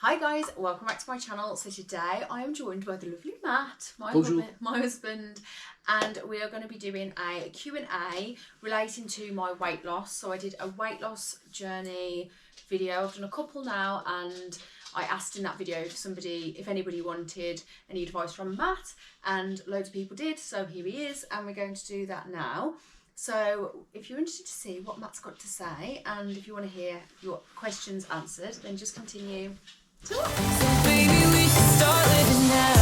Hi guys, welcome back to my channel. So today I am joined by the lovely Matt, my husband, and we are going to be doing a Q&A relating to my weight loss. So I did a weight loss journey video. I've done a couple now, and I asked in that video if anybody wanted any advice from Matt, and loads of people did, so here he is, and we're going to do that now. So if you're interested to see what Matt's got to say, and if you want to hear your questions answered, then just continue to watch. So baby, we should start living now.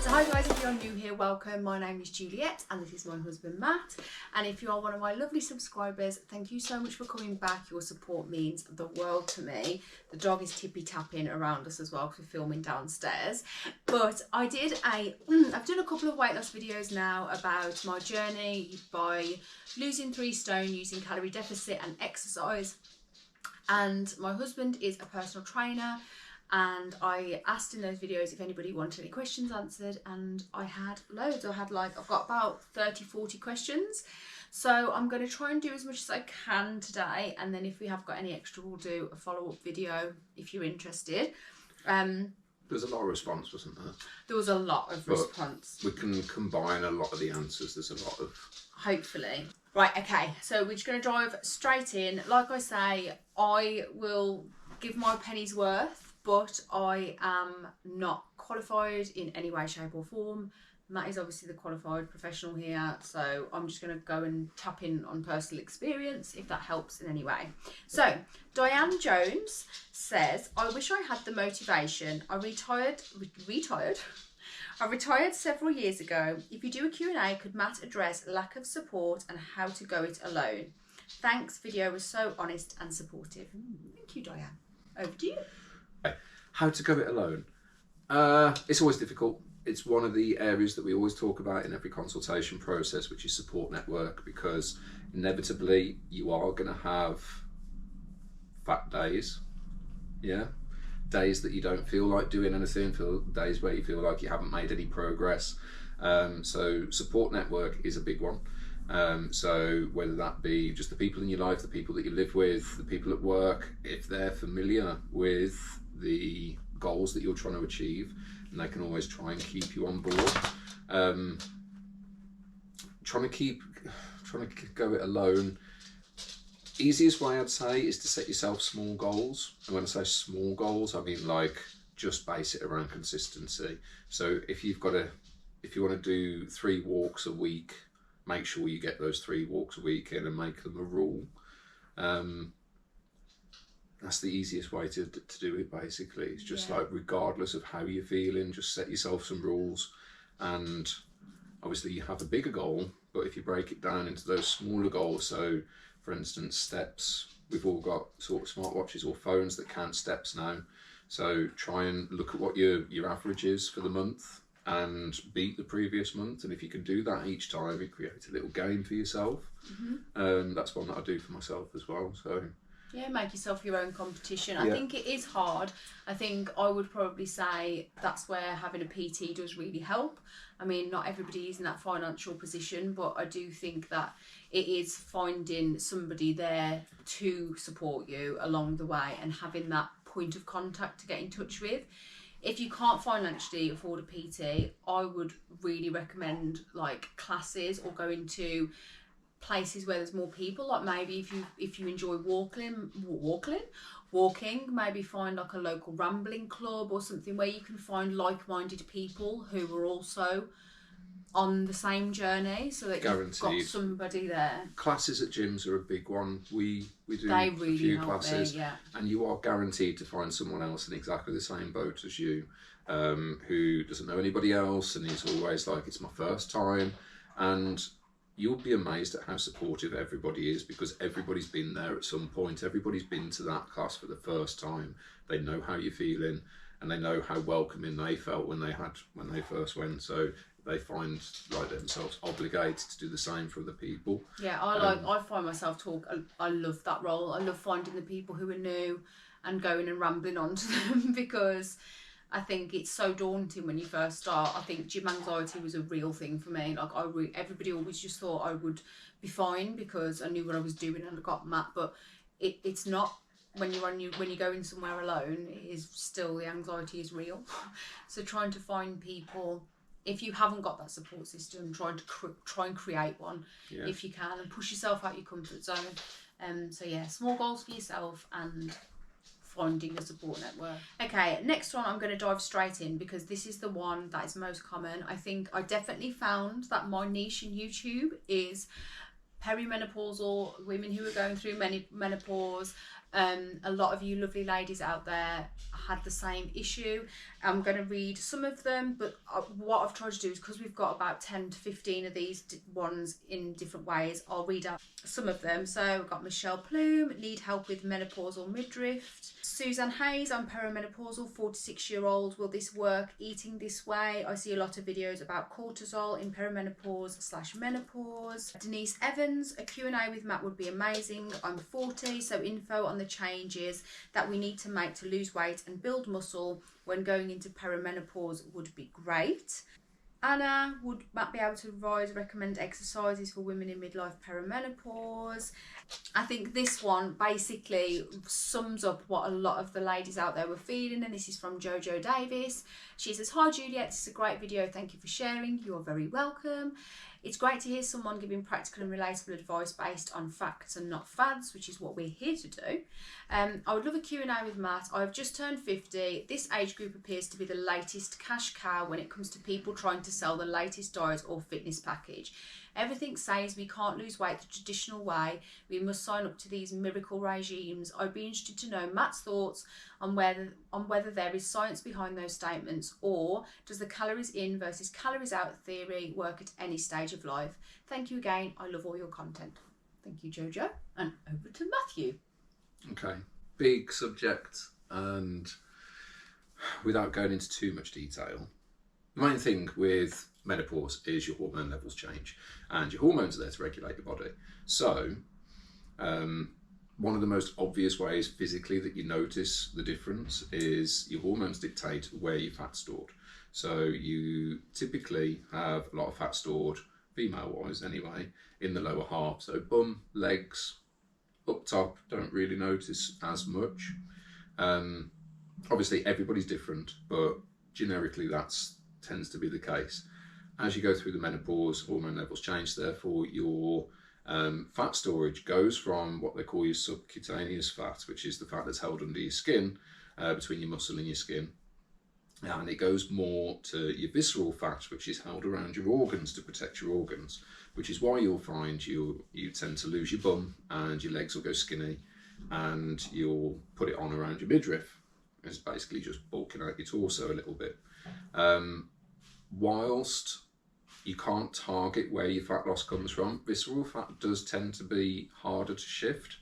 So hi guys, if you're new here, welcome. My name is Juliette and this is my husband Matt. And if you are one of my lovely subscribers, thank you so much for coming back. Your support means the world to me. The dog is tippy-tapping around us as well because we're filming downstairs. But I've done a couple of weight loss videos now about my journey by losing 3 stone using calorie deficit and exercise. And my husband is a personal trainer, and I asked in those videos if anybody wanted any questions answered, and I had loads. I've got about 30-40 questions, so I'm going to try and do as much as I can today, and then if we have got any extra, we'll do a follow-up video if you're interested. There's a lot of response, wasn't there? There was a lot of response. We can combine a lot of the answers. There's a lot of... Hopefully. Right, okay, so we're just going to dive straight in. Like I say, I will give my penny's worth, but I am not qualified in any way, shape or form. Matt is obviously the qualified professional here, so I'm just going to go and tap in on personal experience if that helps in any way. So, Diane Jones says, I wish I had the motivation. I retired several years ago. If you do a Q&A, could Matt address lack of support and how to go it alone? Thanks, video was so honest and supportive. Thank you, Diane. Over to you. How to go it alone? It's always difficult. It's one of the areas that we always talk about in every consultation process, which is support network, because inevitably you are going to have fat days, days that you don't feel like doing anything, days where you feel like you haven't made any progress. So support network is a big one. So whether that be just the people in your life, the people that you live with, the people at work, if they're familiar with the goals that you're trying to achieve, and they can always try and keep you on board. Trying to go it alone. Easiest way I'd say is to set yourself small goals. And when I say small goals, I mean like just base it around consistency. So if you want to do 3 walks a week, make sure you get those 3 walks a week in and make them a rule. That's the easiest way to do it, basically. It's just like, regardless of how you're feeling, just set yourself some rules. And obviously you have a bigger goal, but if you break it down into those smaller goals, so for instance, steps, we've all got sort of smartwatches or phones that count steps now. So try and look at what your average is for the month and beat the previous month. And if you can do that each time, it creates a little game for yourself. That's one that I do for myself as well. So yeah, make yourself your own competition. I think it is hard. I think I would probably say that's where having a PT does really help. I mean, not everybody is in that financial position, but I do think that it is finding somebody there to support you along the way and having that point of contact to get in touch with. If you can't financially afford a PT, I would really recommend like classes or going to places where there's more people. Like maybe if you enjoy walking, maybe find like a local rambling club or something where you can find like-minded people who are also on the same journey, so that you've got somebody there. Classes at gyms are a big one. We do a few classes, and you are guaranteed to find someone else in exactly the same boat as you, who doesn't know anybody else and is always like, it's my first time. And you'll be amazed at how supportive everybody is, because everybody's been there at some point. Everybody's been to that class for the first time. They know how you're feeling, and they know how welcoming they felt when they first went. So they find like themselves obligated to do the same for other people. Yeah, I find myself I love that role. I love finding the people who are new and going and rambling on to them, because I think it's so daunting when you first start. I think gym anxiety was a real thing for me. Like everybody always just thought I would be fine because I knew what I was doing and I got Matt, but it's not when you're going somewhere alone. It is still, the anxiety is real. So trying to find people, if you haven't got that support system, try and create one if you can, and push yourself out your comfort zone. So yeah, small goals for yourself and finding a support network. Okay, next one I'm going to dive straight in because this is the one that is most common. I think I definitely found that my niche in YouTube is perimenopausal women who are going through menopause. A lot of you lovely ladies out there had the same issue. I'm going to read some of them, but what I've tried to do is, because we've got about 10 to 15 of these ones in different ways, I'll read out some of them. So we've got Michelle Plume, need help with menopausal midriff. Suzanne Hayes, I'm perimenopausal, 46-year-old. Will this work? Eating this way. I see a lot of videos about cortisol in perimenopause/menopause. Denise Evans, a Q&A with Matt would be amazing. I'm 40, so info on the changes that we need to make to lose weight and build muscle when going into perimenopause would be great. Anna, would Matt be able to recommend exercises for women in midlife perimenopause? I think this one basically sums up what a lot of the ladies out there were feeling, and this is from Jojo Davis. She says, hi Juliette, this is a great video, thank you for sharing, you're very welcome. It's great to hear someone giving practical and relatable advice based on facts and not fads, which is what we're here to do. I would love a Q&A with Matt. I've just turned 50. This age group appears to be the latest cash cow when it comes to people trying to sell the latest diet or fitness package. Everything says we can't lose weight the traditional way. We must sign up to these miracle regimes. I'd be interested to know Matt's thoughts on whether there is science behind those statements, or does the calories in versus calories out theory work at any stage of life? Thank you again. I love all your content. Thank you, Jojo. And over to Matthew. Okay, big subject, and without going into too much detail, the main thing with menopause is your hormone levels change, and your hormones are there to regulate your body. So one of the most obvious ways physically that you notice the difference is your hormones dictate where your fat's stored. So you typically have a lot of fat stored, female wise anyway, in the lower half. So bum, legs, up top, don't really notice as much. Obviously everybody's different, but generically that's tends to be the case. As you go through the menopause, hormone levels change, therefore your fat storage goes from what they call your subcutaneous fat, which is the fat that's held under your skin, between your muscle and your skin, and it goes more to your visceral fat, which is held around your organs to protect your organs, which is why you'll find you tend to lose your bum and your legs will go skinny, and you'll put it on around your midriff. It's basically just bulking out your torso a little bit. Whilst you can't target where your fat loss comes from, visceral fat does tend to be harder to shift.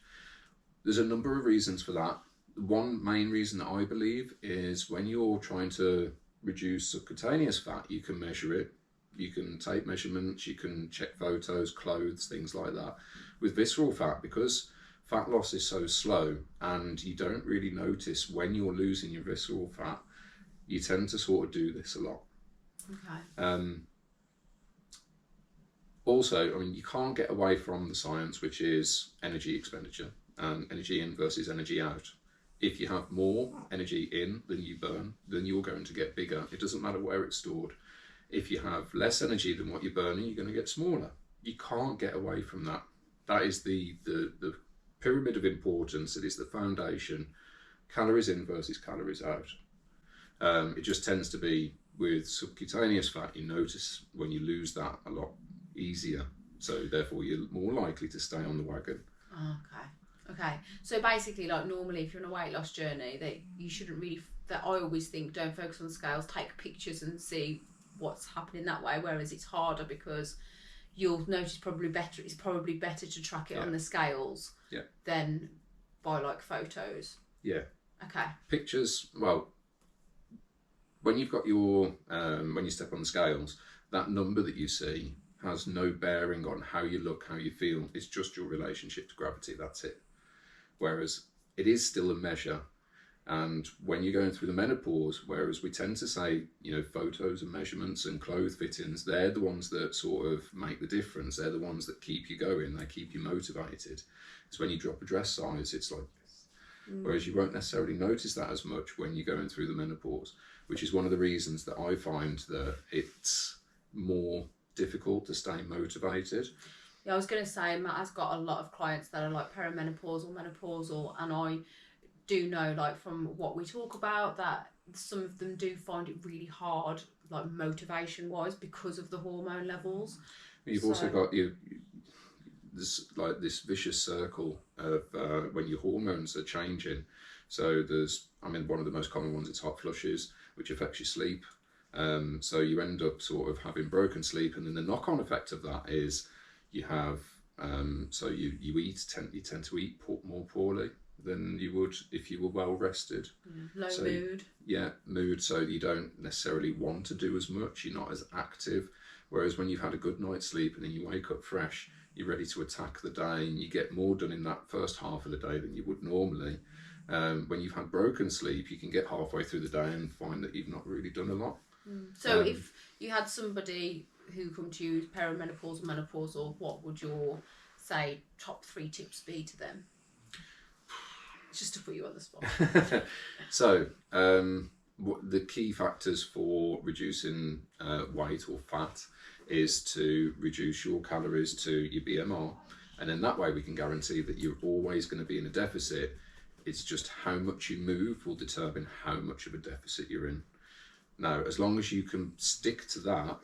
There's a number of reasons for that. One main reason that I believe is when you're trying to reduce subcutaneous fat, you can measure it, you can take measurements, you can check photos, clothes, things like that. With visceral fat, because fat loss is so slow and you don't really notice when you're losing your visceral fat, you tend to sort of do this a lot. Okay. Also, I mean, you can't get away from the science, which is energy expenditure and energy in versus energy out. If you have more energy in than you burn, then you're going to get bigger. It doesn't matter where it's stored. If you have less energy than what you're burning, you're going to get smaller. You can't get away from that. That is the pyramid of importance. It is the foundation. Calories in versus calories out. It just tends to be with subcutaneous fat, you notice when you lose that a lot easier. So therefore you're more likely to stay on the wagon. Okay. So basically, like normally if you're on a weight loss journey, that you shouldn't really, that I always think, don't focus on scales, take pictures and see what's happening that way. Whereas it's harder because you'll notice it's probably better to track it on the scales than by like photos. Yeah. Okay. Pictures, well, when you've got your, when you step on the scales, that number that you see has no bearing on how you look, how you feel. It's just your relationship to gravity, that's it. Whereas it is still a measure. And when you're going through the menopause, whereas we tend to say, you know, photos and measurements and clothes fittings, they're the ones that sort of make the difference. They're the ones that keep you going. They keep you motivated. It's when you drop a dress size, it's like this. Whereas you won't necessarily notice that as much when you're going through the menopause, which is one of the reasons that I find that it's more difficult to stay motivated. Yeah, I was going to say, Matt has got a lot of clients that are like perimenopausal, menopausal, and I do know, like, from what we talk about, that some of them do find it really hard, like motivation wise, because of the hormone levels. You've also got this vicious circle of when your hormones are changing. So there's, I mean, one of the most common ones is hot flushes, which affects your sleep. So you end up sort of having broken sleep, and then the knock-on effect of that is you have so you tend to eat more poorly than you would if you were well rested. Low mood. Yeah, mood. So you don't necessarily want to do as much. You're not as active. Whereas when you've had a good night's sleep and then you wake up fresh, you're ready to attack the day, and you get more done in that first half of the day than you would normally. When you've had broken sleep, you can get halfway through the day and find that you've not really done a lot. So if you had somebody who come to you perimenopausal, menopausal, what would your, say, top 3 tips be to them? Just to put you on the spot. So the key factors for reducing weight or fat is to reduce your calories to your BMR, and then that way we can guarantee that you're always going to be in a deficit. It's just how much you move will determine how much of a deficit you're in. Now, as long as you can stick to that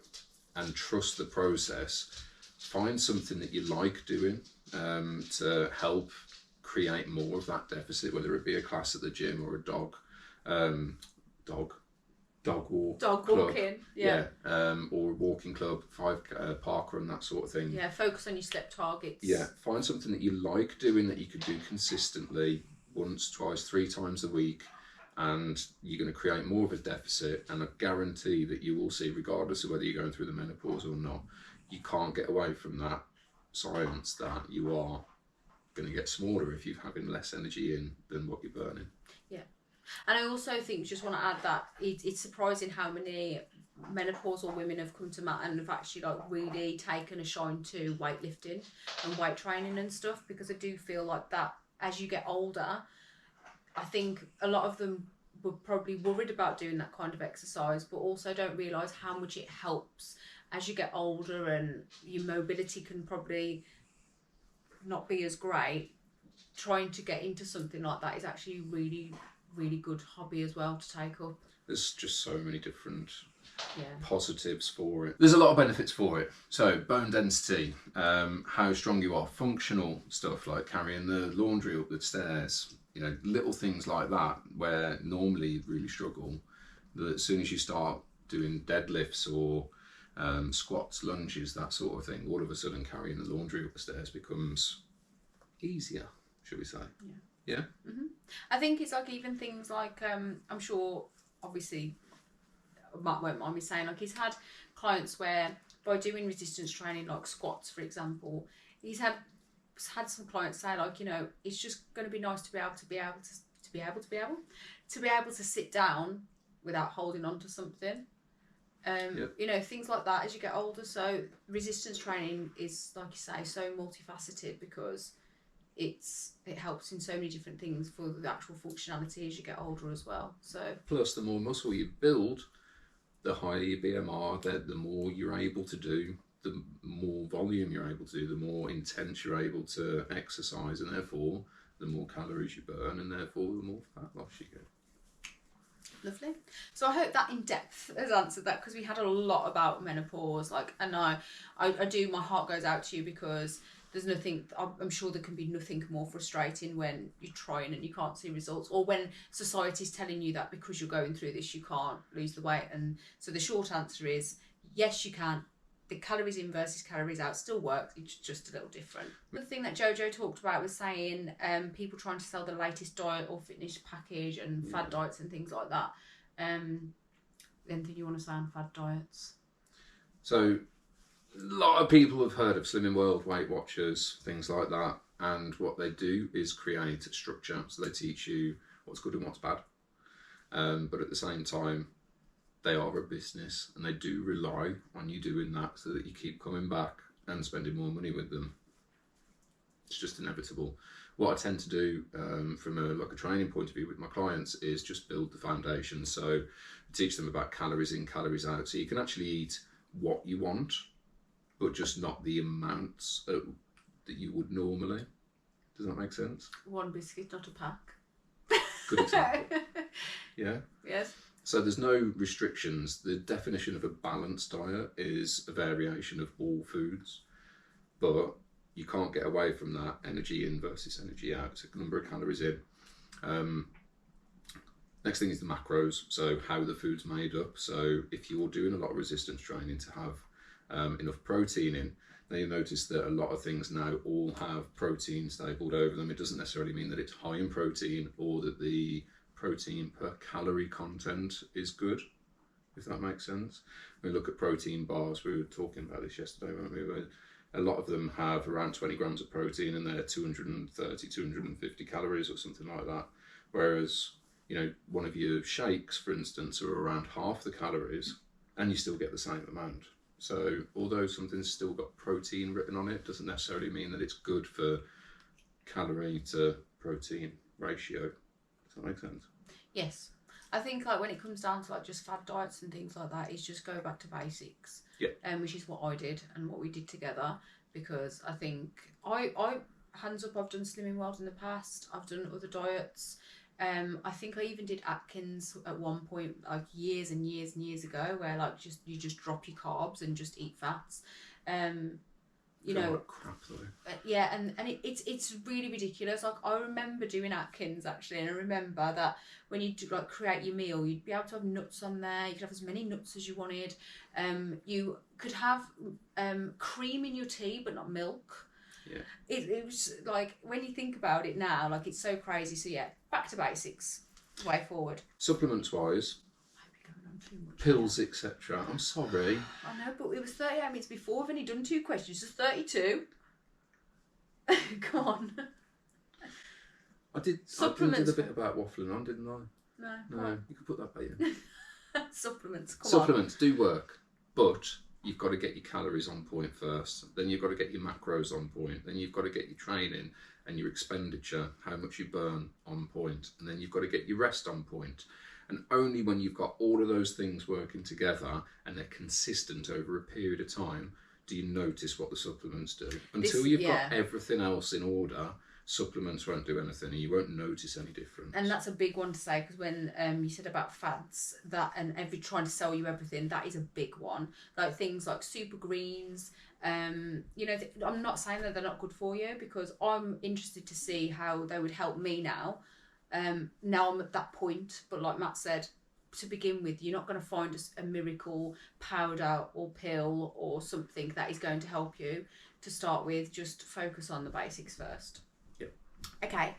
and trust the process, find something that you like doing to help create more of that deficit, whether it be a class at the gym or a dog walking, or a walking club, park run, that sort of thing. Yeah, focus on your step targets. Yeah, find something that you like doing that you can do consistently, once, twice, 3 times a week, and you're going to create more of a deficit. And I guarantee that you will see, regardless of whether you're going through the menopause or not, you can't get away from that science that you are going to get smaller if you're having less energy in than what you're burning. Yeah. And I also think, just want to add that it's surprising how many menopausal women have come to Matt and have actually like really taken a shine to weightlifting and weight training and stuff, because I do feel like that as you get older, I think a lot of them were probably worried about doing that kind of exercise, but also don't realise how much it helps as you get older, and your mobility can probably not be as great. Trying to get into something like that is actually really, really good hobby as well to take up. There's just so many different positives for it. There's a lot of benefits for it. So bone density, how strong you are, functional stuff like carrying the laundry up the stairs, you know, little things like that where normally you'd really struggle. That as soon as you start doing deadlifts or squats, lunges, that sort of thing, all of a sudden carrying the laundry up the stairs becomes easier, should we say? Yeah. Mm-hmm. I think it's like even things like I'm sure, obviously, Matt won't mind me saying, like, he's had clients where by doing resistance training, like squats, for example, he's had some clients say, like, you know, it's just going to be nice to be able to sit down without holding on to something. You know, things like that as you get older. So resistance training is, like you say, so multifaceted because it helps in so many different things for the actual functionality as you get older as well. So plus, the more muscle you build, the higher your BMR, the more you're able to do, the more volume you're able to do, the more intense you're able to exercise, and therefore the more calories you burn, and therefore the more fat loss you get. Lovely. So I hope that in depth has answered that, because we had a lot about menopause. Like, and I do, my heart goes out to you, because there's nothing, I'm sure there can be nothing more frustrating when you're trying and you can't see results, or when society's telling you that because you're going through this you can't lose the weight. And so the short answer is yes, you can. The calories in versus calories out still works, it's just a little different. The thing that Jojo talked about was saying people trying to sell the latest diet or fitness package and fad diets and things like that. Anything you want to say on fad diets? So a lot of people have heard of Slimming World, Weight Watchers, things like that, and what they do is create a structure. So they teach you what's good and what's bad. But at the same time, they are a business and they do rely on you doing that so that you keep coming back and spending more money with them. It's just inevitable. What I tend to do from a training point of view with my clients is just build the foundation. So I teach them about calories in, calories out. So you can actually eat what you want, but just not the amounts that you would normally. Does that make sense? One biscuit, not a pack. Good example. Yeah? Yes. So there's no restrictions. The definition of a balanced diet is a variation of all foods, but you can't get away from that energy in versus energy out. It's a number of calories in. Next thing is the macros, so how the food's made up. So if you're doing a lot of resistance training to have enough protein in, then you'll notice that a lot of things now all have protein stapled over them. It doesn't necessarily mean that it's high in protein or that the protein per calorie content is good, if that makes sense. We look at protein bars, we were talking about this yesterday, weren't we? A lot of them have around 20 grams of protein and they're 230, 250 calories or something like that. Whereas, you know, one of your shakes, for instance, are around half the calories and you still get the same amount. So although something's still got protein written on it, doesn't necessarily mean that it's good for calorie to protein ratio. Does that make sense? Yes. I think like when it comes down to like just fad diets and things like that, is just go back to basics. Yeah. Which is what I did and what we did together, because I think I hands up, I've done Slimming World in the past. I've done other diets. I think I even did Atkins at one point, like years and years and years ago, where like you just drop your carbs and just eat fats. You know, like crap though. Yeah, and it's really ridiculous. Like I remember doing Atkins actually, and I remember that when you like create your meal, you'd be able to have nuts on there. You could have as many nuts as you wanted. You could have cream in your tea, but not milk. Yeah. It was like, when you think about it now, like it's so crazy. So yeah, back to basics. Way forward. Supplements wise. Pills, etc. I'm sorry. I know, but it was 38 minutes before. I've only done 2 questions. It's 32. Come on. I did a bit about waffling on, didn't I? No. You could put that back in. Supplements. Supplements do work, but you've got to get your calories on point first. Then you've got to get your macros on point. Then you've got to get your training and your expenditure, how much you burn, on point. And then you've got to get your rest on point. And only when you've got all of those things working together and they're consistent over a period of time do you notice what the supplements do. Until you've got everything else in order, supplements won't do anything and you won't notice any difference. And that's a big one to say, because when you said about fads, that and trying to sell you everything, that is a big one. Like things like super greens, you know, I'm not saying that they're not good for you, because I'm interested to see how they would help me now. Now I'm at that point, but like Matt said, to begin with, you're not going to find a miracle powder or pill or something that is going to help you. To start with, just focus on the basics first. Yep. Okay,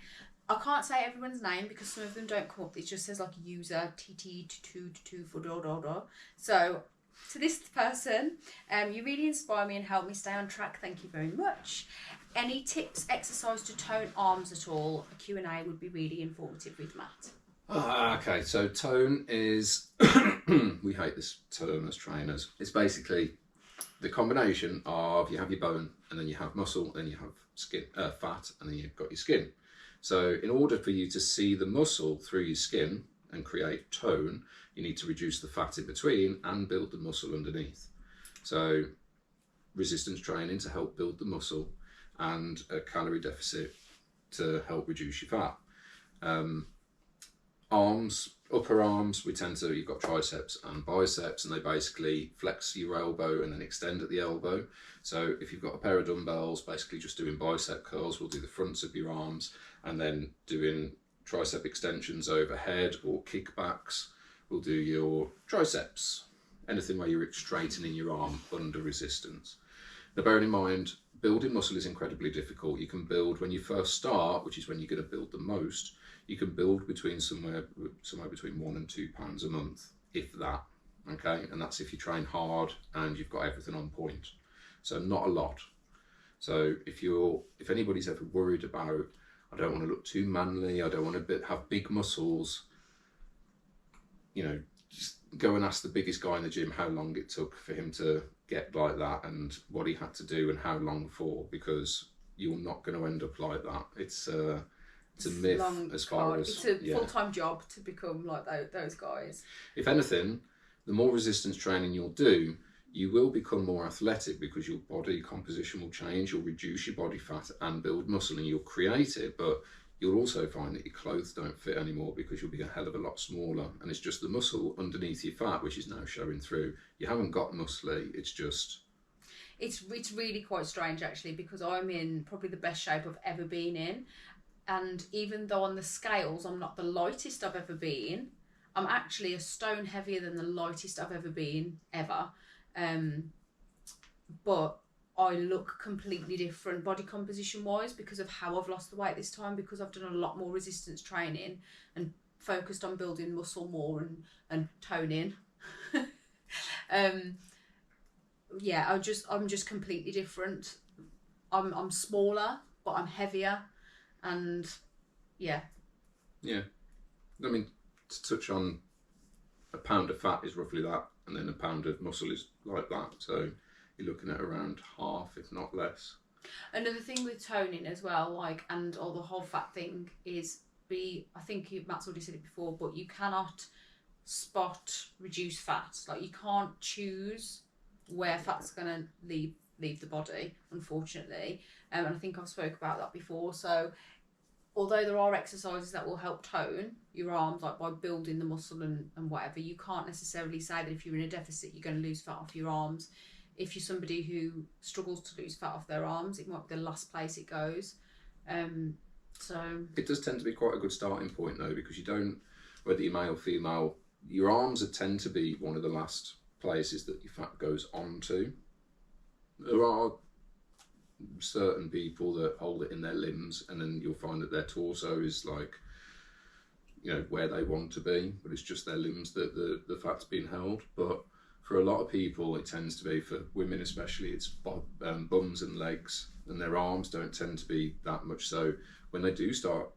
I can't say everyone's name because some of them don't come up. It just says like user TT22 for da. So to this person, you really inspire me and help me stay on track. Thank you very much. Any tips, exercise to tone arms at all? A Q&A would be really informative with Matt. Okay, so tone is, we hate this term as trainers. It's basically the combination of, you have your bone and then you have muscle, then you have skin, fat, and then you've got your skin. So in order for you to see the muscle through your skin and create tone, you need to reduce the fat in between and build the muscle underneath. So resistance training to help build the muscle, and a calorie deficit to help reduce your fat. Arms, upper arms, you've got triceps and biceps, and they basically flex your elbow and then extend at the elbow. So if you've got a pair of dumbbells, basically just doing bicep curls, we'll do the fronts of your arms, and then doing tricep extensions overhead or kickbacks, we'll do your triceps. Anything where you're straightening your arm under resistance. Now bearing in mind, building muscle is incredibly difficult. You can build, when you first start, which is when you're going to build the most, you can build between somewhere between 1 and 2 pounds a month, if that, okay? And that's if you train hard and you've got everything on point. So not a lot. So if anybody's ever worried about, I don't want to look too manly, I don't want to have big muscles, you know, just go and ask the biggest guy in the gym how long it took for him to get like that and what he had to do and how long for, because you're not going to end up like that. It's a myth as far as... It's a full-time job to become like those guys. If anything, the more resistance training you'll do, you will become more athletic because your body composition will change. You'll reduce your body fat and build muscle, and you'll create it, but you'll also find that your clothes don't fit anymore because you'll be a hell of a lot smaller, and it's just the muscle underneath your fat which is now showing through. You haven't got muscly, it's just... It's really quite strange actually, because I'm in probably the best shape I've ever been in, and even though on the scales I'm not the lightest I've ever been, I'm actually a stone heavier than the lightest I've ever been, ever. But I look completely different body composition wise because of how I've lost the weight this time, because I've done a lot more resistance training and focused on building muscle more and toning. Yeah, I'm just completely different. I'm smaller, but I'm heavier, and yeah. I mean, to touch on, a pound of fat is roughly that, and then a pound of muscle is like that, so you're looking at around half, if not less. Another thing with toning as well, like, and all the whole fat thing is I think Matt's already said it before, but you cannot spot reduce fat. Like, you can't choose where fat's going to leave the body, unfortunately. And I think I've spoke about that before. So although there are exercises that will help tone your arms, like by building the muscle and whatever, you can't necessarily say that if you're in a deficit you're going to lose fat off your arms. If you're somebody who struggles to lose fat off their arms, it might be the last place it goes. So it does tend to be quite a good starting point though, because you don't, whether you're male or female, your arms tend to be one of the last places that your fat goes on to. There are certain people that hold it in their limbs, and then you'll find that their torso is like, you know, where they want to be, but it's just their limbs that the fat's being held. But for a lot of people, it tends to be, for women especially, it's bums and legs, and their arms don't tend to be that much. So when they do start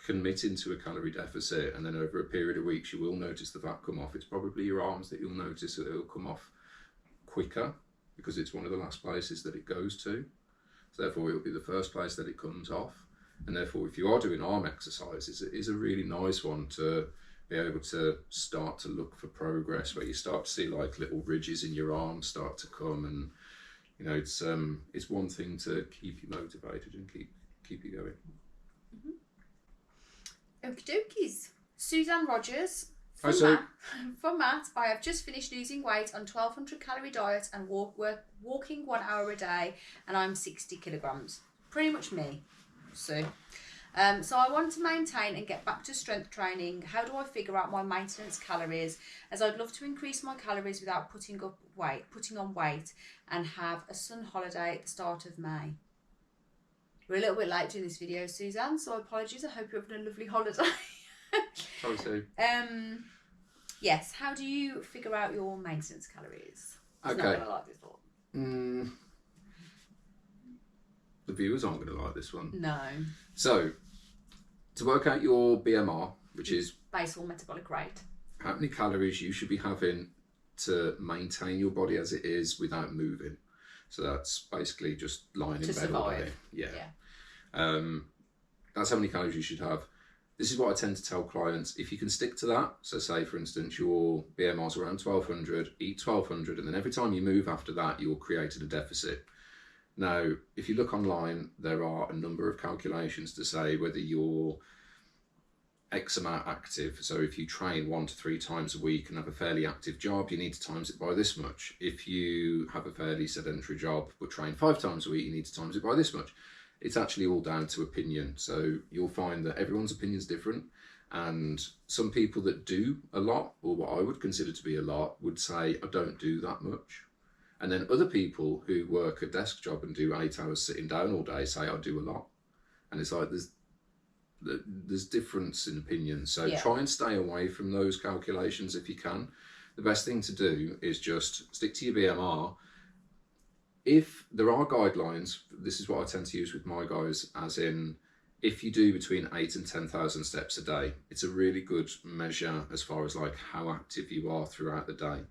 committing to a calorie deficit, and then over a period of weeks you will notice the fat come off, it's probably your arms that you'll notice that it'll come off quicker, because it's one of the last places that it goes to. So therefore it'll be the first place that it comes off. And therefore, if you are doing arm exercises, it is a really nice one to be able to start to look for progress, where you start to see like little ridges in your arms start to come, and you know, it's one thing to keep you motivated and keep you going. Okie dokies. Suzanne Rogers. Hi, Sue. For Matt, I have just finished losing weight on 1,200 calorie diet and walking 1 hour a day, and I'm 60 kilograms. Pretty much me, Sue. So I want to maintain and get back to strength training. How do I figure out my maintenance calories? As I'd love to increase my calories without putting on weight, and have a sun holiday at the start of May. We're a little bit late doing this video, Suzanne, so apologies. I hope you're having a lovely holiday. Sorry, Sue. Yes, how do you figure out your maintenance calories? Okay. Not going to like this one. The viewers aren't going to like this one. No. So, to work out your BMR, which is basal metabolic rate, how many calories you should be having to maintain your body as it is without moving. So that's basically just lying in bed all day. Yeah. That's how many calories you should have. This is what I tend to tell clients. If you can stick to that, so say for instance your BMR is around 1,200, eat 1,200, and then every time you move after that, you're creating a deficit. Now, if you look online, there are a number of calculations to say whether you're X amount active. So if you train 1 to 3 times a week and have a fairly active job, you need to times it by this much. If you have a fairly sedentary job but train 5 times a week, you need to times it by this much. It's actually all down to opinion. So you'll find that everyone's opinion is different, and some people that do a lot, or what I would consider to be a lot, would say I don't do that much. And then other people who work a desk job and do 8 hours sitting down all day say I do a lot. And it's like there's difference in opinion. So try and stay away from those calculations if you can. The best thing to do is just stick to your BMR. If there are guidelines, this is what I tend to use with my guys, as in, if you do between 8 and 10,000 steps a day, it's a really good measure as far as like how active you are throughout the day.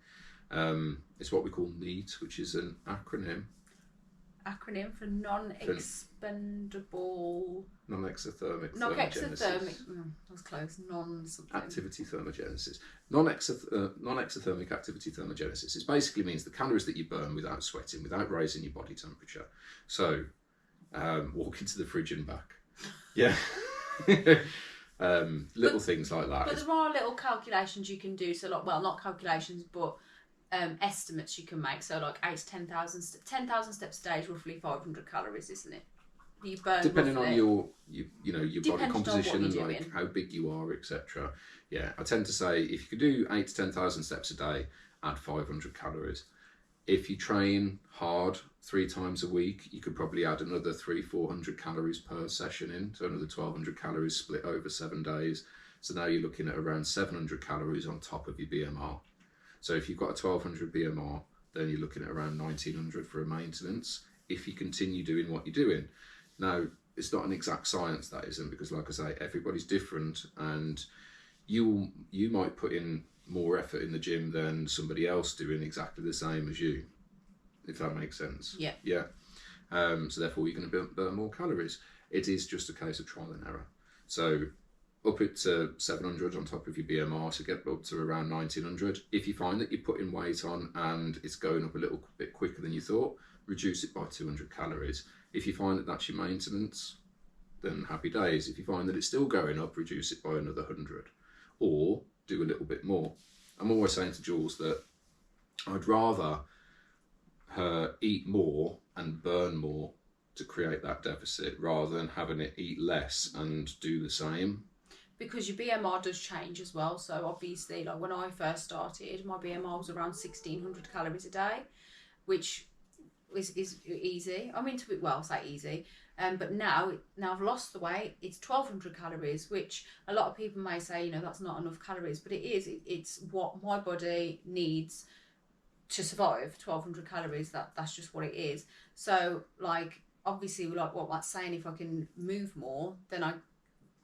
It's what we call NEAT, which is an acronym For non-expendable... Non-exothermic Non-exothermic... thermogenesis. that was close. Non-something. Activity thermogenesis. Non-exothermic activity thermogenesis. It basically means the calories that you burn without sweating, without raising your body temperature. So, walk into the fridge and back. Yeah. Little things like that. But there are little calculations you can do. So, like, well, not calculations, but estimates you can make. So, like 8 to 10,000 steps a day is roughly 500 calories, isn't it? You burn depending roughly, on your body composition and like doing. how big you are, etc. Yeah, I tend to say if you could do 8 to 10,000 steps a day, add 500 calories. If you train hard 3 times a week, you could probably add another 300-400 calories per session in, so another 1,200 calories split over 7 days. So now you're looking at around 700 calories on top of your BMR. So if you've got a 1,200 BMR, then you're looking at around 1,900 for a maintenance if you continue doing what you're doing. Now, it's not an exact science, that isn't, because like I say, everybody's different, and you might put in more effort in the gym than somebody else doing exactly the same as you, if that makes sense. Yeah. Yeah. So therefore, you're going to burn more calories. It is just a case of trial and error. So up it to 700 on top of your BMR to get up to around 1,900. If you find that you're putting weight on and it's going up a little bit quicker than you thought, reduce it by 200 calories. If you find that that's your maintenance, then happy days. If you find that it's still going up, reduce it by another 100, or do a little bit more. I'm always saying to Jules that I'd rather her eat more and burn more to create that deficit rather than having it eat less and do the same. Because your BMR does change as well. So obviously, like when I first started, my BMR was around 1,600 calories a day, which is easy. I mean, say easy. But now I've lost the weight, it's 1,200 calories, which a lot of people may say, that's not enough calories, but it is. It's what my body needs to survive. 1,200 calories. That's just what it is. So, like, obviously, like what Matt's saying, if I can move more, then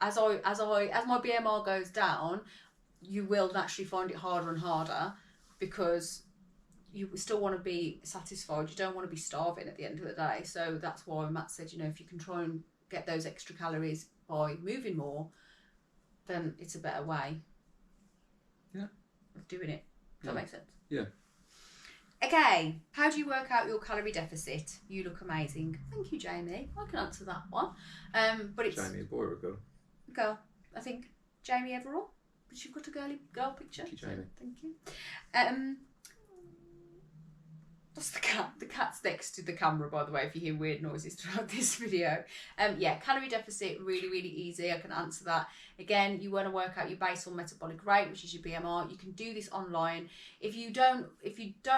as my BMR goes down, you will naturally find it harder and harder, because you still want to be satisfied. You don't want to be starving at the end of the day. So that's why Matt said, if you can try and get those extra calories by moving more, then it's a better way of doing it. Does that make sense? Yeah. Okay, how do you work out your calorie deficit? You look amazing. Thank you, Jamie. I can answer that one. But it's Jamie, a boy or a girl? Girl, I think. Jamie Everall. But you've got a girl picture. Thank you, Jamie. So, thank you. That's the cat. The cat's next to the camera, by the way, if you hear weird noises throughout this video. Calorie deficit, really, really easy. I can answer that. Again, you want to work out your basal metabolic rate, which is your BMR. You can do this online. If you don't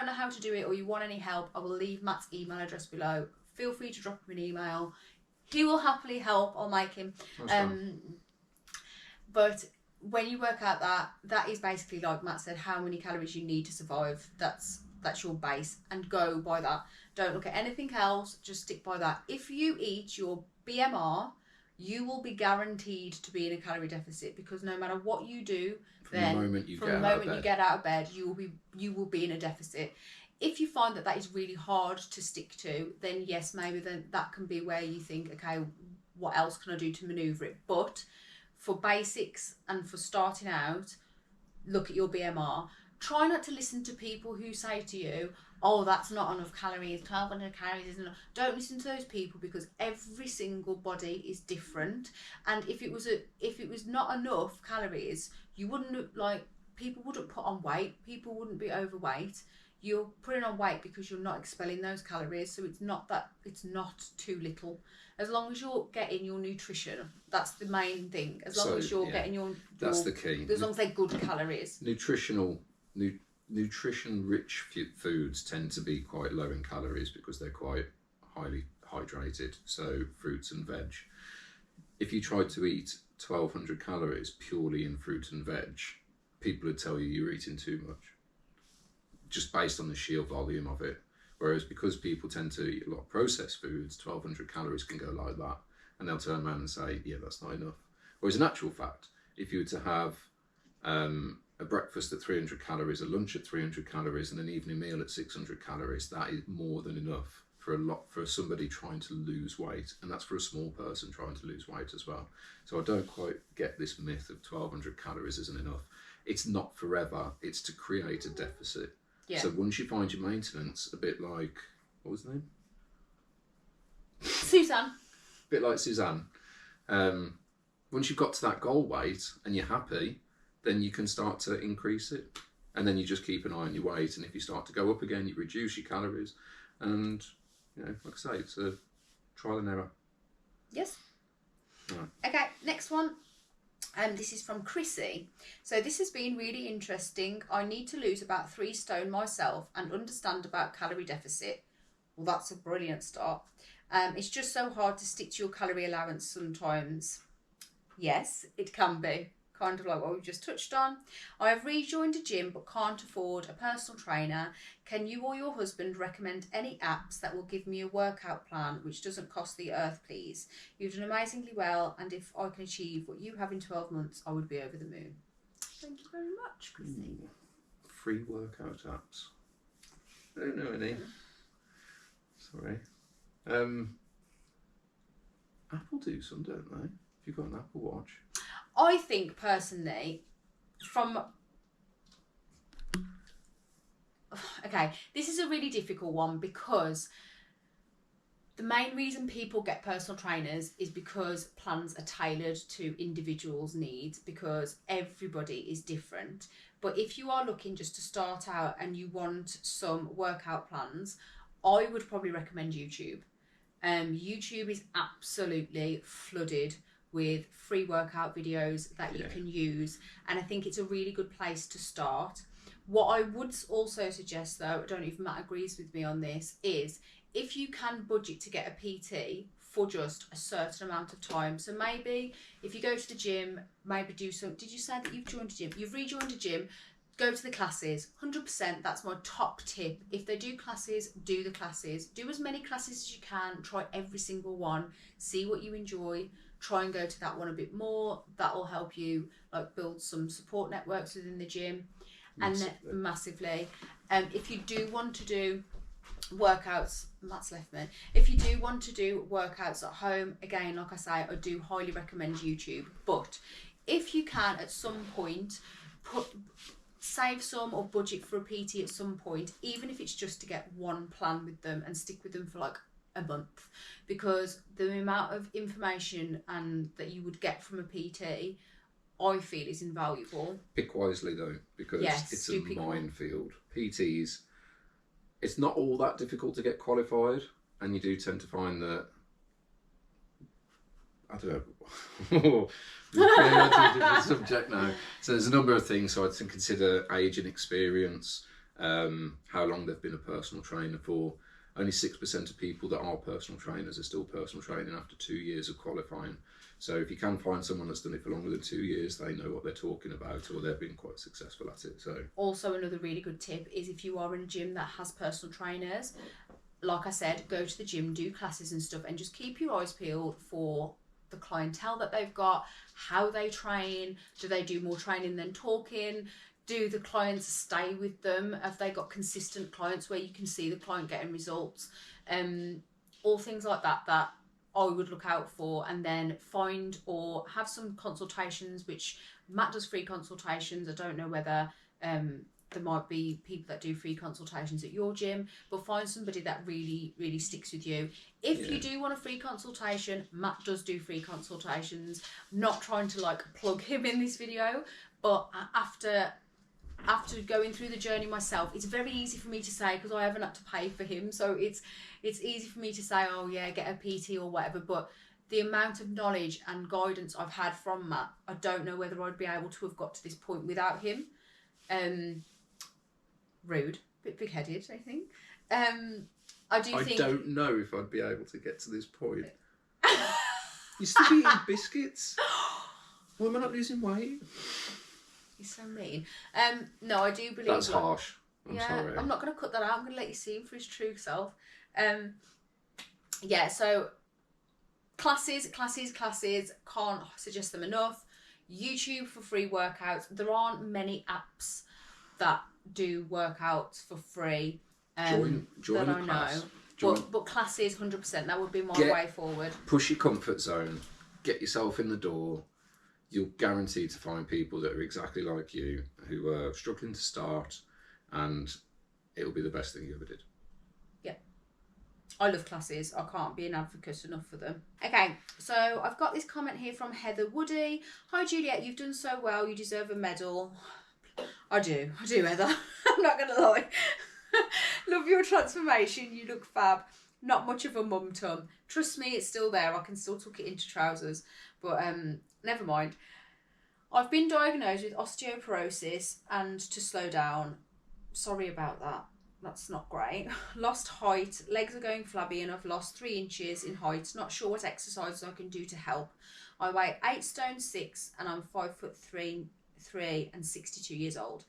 know how to do it, or you want any help, I will leave Matt's email address below. Feel free to drop him an email. He will happily help. I'll make him. But when you work out that is basically, like Matt said, how many calories you need to survive. That's your base, and go by that. Don't look at anything else, just stick by that. If you eat your BMR, you will be guaranteed to be in a calorie deficit, because no matter what you do, from the moment you get out of bed, you will be in a deficit. If you find that is really hard to stick to, then yes, maybe then that can be where you think, okay, what else can I do to maneuver it? But for basics and for starting out, look at your BMR. Try not to listen to people who say to you, oh, that's not enough calories, 1,200 calories isn't enough. Don't listen to those people, because every single body is different. And if it was not enough calories, you wouldn't, people wouldn't put on weight, people wouldn't be overweight. You're putting on weight because you're not expelling those calories, so it's not too little. As long as you're getting your nutrition, that's the main thing. As long as you're getting that's the key. As long as they're good calories. Nutrition-rich foods tend to be quite low in calories because they're quite highly hydrated. So fruits and veg. If you tried to eat 1,200 calories purely in fruit and veg, people would tell you you're eating too much, just based on the sheer volume of it. Whereas because people tend to eat a lot of processed foods, 1,200 calories can go like that. and they'll turn around and say, yeah, that's not enough. Whereas in actual fact, if you were to have a breakfast at 300 calories, a lunch at 300 calories, and an evening meal at 600 calories, that is more than enough for somebody trying to lose weight, and that's for a small person trying to lose weight as well. So I don't quite get this myth of 1200 calories isn't enough. It's not forever. It's to create a deficit. Yeah. So once you find your maintenance, a bit like, what was the name? Suzanne. A bit like Suzanne. Once you've got to that goal weight and you're happy, then you can start to increase it. And then you just keep an eye on your weight. And if you start to go up again, you reduce your calories. And, you know, like I say, it's a trial and error. Yes. Right. Okay, next one. This is from Chrissy. So this has been really interesting. I need to lose about 3 stone myself and understand about calorie deficit. Well, that's a brilliant start. It's just so hard to stick to your calorie allowance sometimes. Yes, it can be. Kind of like what we've just touched on. I have rejoined a gym but can't afford a personal trainer. Can you or your husband recommend any apps that will give me a workout plan which doesn't cost the earth, please? You've done amazingly well, and if I can achieve what you have in 12 months, I would be over the moon. Thank you very much, Chrissy. Free workout apps. I don't know any. Sorry. Apple do some, don't they? If you've got an Apple Watch. I think personally, okay, this is a really difficult one because the main reason people get personal trainers is because plans are tailored to individuals' needs, because everybody is different. But if you are looking just to start out and you want some workout plans, I would probably recommend YouTube. YouTube is absolutely flooded with free workout videos that you can use, and I think it's a really good place to start. What I would also suggest, though, I don't know if Matt agrees with me on this, is if you can budget to get a PT for just a certain amount of time. So maybe if you go to the gym, maybe do some, did you say that you've joined a gym? You've rejoined a gym, go to the classes, 100%, that's my top tip. If they do classes, do the classes. Do as many classes as you can, try every single one, see what you enjoy, try and go to that one a bit more. That will help you like build some support networks within the gym. Massively. If you do want to do workouts, Matt's left me. If you do want to do workouts at home, again, like I say, I do highly recommend YouTube. But if you can at some point save some or budget for a PT at some point, even if it's just to get one plan with them and stick with them for like a month, because the amount of information and that you would get from a PT, I feel, is invaluable. Pick wisely though, because it's a minefield. PTs, it's not all that difficult to get qualified, and you do tend to find that, I don't know, different subject now. So there's a number of things. So I'd consider age and experience, how long they've been a personal trainer for. Only 6% of people that are personal trainers are still personal training after 2 years of qualifying. So if you can find someone that's done it for longer than 2 years, they know what they're talking about, or they've been quite successful at it. So also another really good tip is if you are in a gym that has personal trainers, like I said, go to the gym, do classes and stuff, and just keep your eyes peeled for the clientele that they've got, how they train, do they do more training than talking? Do the clients stay with them? Have they got consistent clients where you can see the client getting results? All things like that that I would look out for, and then find or have some consultations, which Matt does free consultations. I don't know whether there might be people that do free consultations at your gym, but find somebody that really, really sticks with you. If you do want a free consultation, Matt does do free consultations. I'm not trying to like plug him in this video, but after going through the journey myself, it's very easy for me to say, because I haven't had to pay for him, so it's easy for me to say, oh yeah, get a PT or whatever, but the amount of knowledge and guidance I've had from Matt, I don't know whether I'd be able to have got to this point without him. Rude, a bit big-headed, I think. I don't know if I'd be able to get to this point. You're still eating biscuits? Why am I not losing weight? He's so mean. No, I do believe that's harsh. I'm sorry. I'm not going to cut that out. I'm going to let you see him for his true self. So Classes, can't suggest them enough. YouTube for free workouts. There aren't many apps that do workouts for free. Join that a I class. know. But classes, 100%. That would be my way forward. Push your comfort zone. Get yourself in the door. You'll guarantee to find people that are exactly like you, who are struggling to start, and it'll be the best thing you ever did. Yeah. I love classes. I can't be an advocate enough for them. Okay, so I've got this comment here from Heather Woody. Hi Juliette, you've done so well. You deserve a medal. I do, Heather. I'm not going to lie. Love your transformation. You look fab. Not much of a mum tum. Trust me, it's still there. I can still tuck it into trousers. But never mind. I've been diagnosed with osteoporosis, and to slow down, sorry about that. That's not great. Lost height, legs are going flabby, and I've lost 3 inches in height. Not sure what exercises I can do to help. I weigh 8 stone 6 and I'm 5'3" and 62 years old.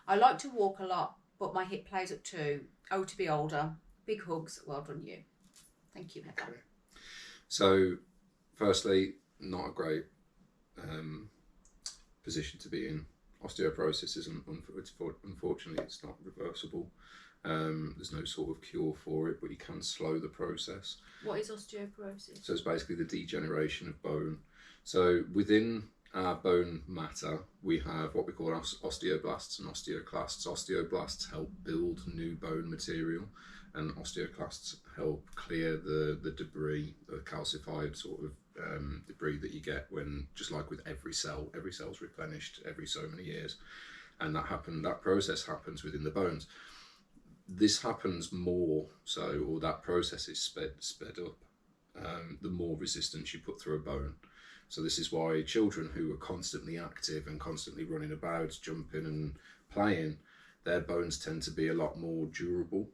I like to walk a lot, but my hip plays up too. Oh, to be older. Big hugs. Well done you. Thank you, Heather. Okay. So, firstly, not a great position to be in. Osteoporosis isn't, unfortunately, it's not reversible. There's no sort of cure for it, but you can slow the process. What is osteoporosis? So it's basically the degeneration of bone. So within our bone matter, we have what we call osteoblasts and osteoclasts. Osteoblasts help build new bone material, and osteoclasts help clear the debris, the calcified sort of debris that you get when, just like with every cell's replenished every so many years, and that process happens within the bones. This happens more so, or that process is sped up, the more resistance you put through a bone. So this is why children who are constantly active and constantly running about, jumping and playing, their bones tend to be a lot more durable.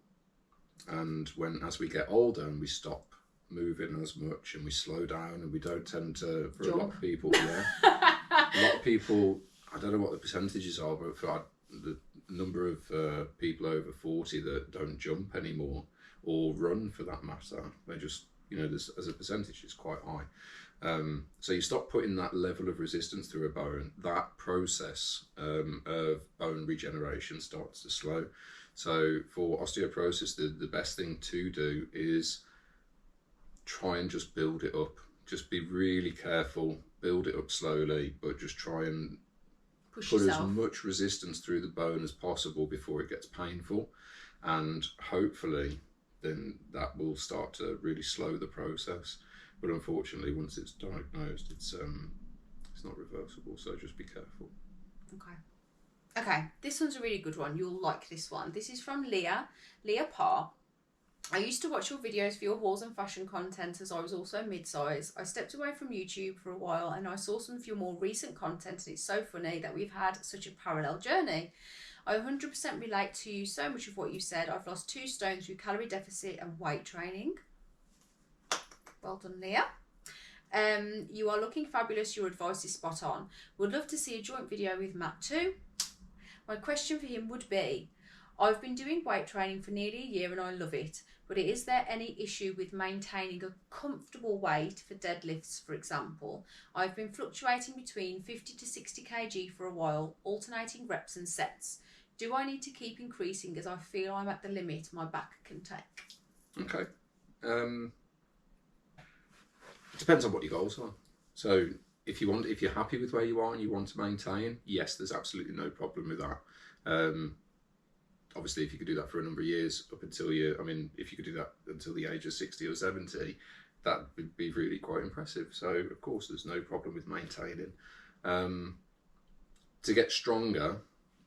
And as we get older and we stop moving as much and we slow down and we don't tend to, for a lot of people, a lot of people, I don't know what the percentages are, but for the number of people over 40 that don't jump anymore or run for that matter, they just, as a percentage, it's quite high. So you stop putting that level of resistance through a bone, that process of bone regeneration starts to slow. So for osteoporosis, the best thing to do is try and just build it up. Just be really careful, build it up slowly, but just try and put as much resistance through the bone as possible before it gets painful. And hopefully then that will start to really slow the process. But unfortunately, once it's diagnosed, it's not reversible, so just be careful. Okay, this one's a really good one. You'll like this one. This is from Leah Parr. I used to watch your videos for your hauls and fashion content, as I was also mid-size. I stepped away from YouTube for a while and I saw some of your more recent content, and it's so funny that we've had such a parallel journey. I 100% relate to so much of what you said. I've lost 2 stone through calorie deficit and weight training. Well done, Leah. You are looking fabulous. Your advice is spot on. Would love to see a joint video with Matt too. My question for him would be, I've been doing weight training for nearly a year and I love it, but is there any issue with maintaining a comfortable weight for deadlifts, for example? I've been fluctuating between 50 to 60 kg for a while, alternating reps and sets. Do I need to keep increasing as I feel I'm at the limit my back can take? Okay. It depends on what your goals are. So if you're happy with where you are and you want to maintain, yes, there's absolutely no problem with that. Obviously, if you could do that for a number of years up until if you could do that until the age of 60 or 70, that would be really quite impressive. So of course, there's no problem with maintaining. To get stronger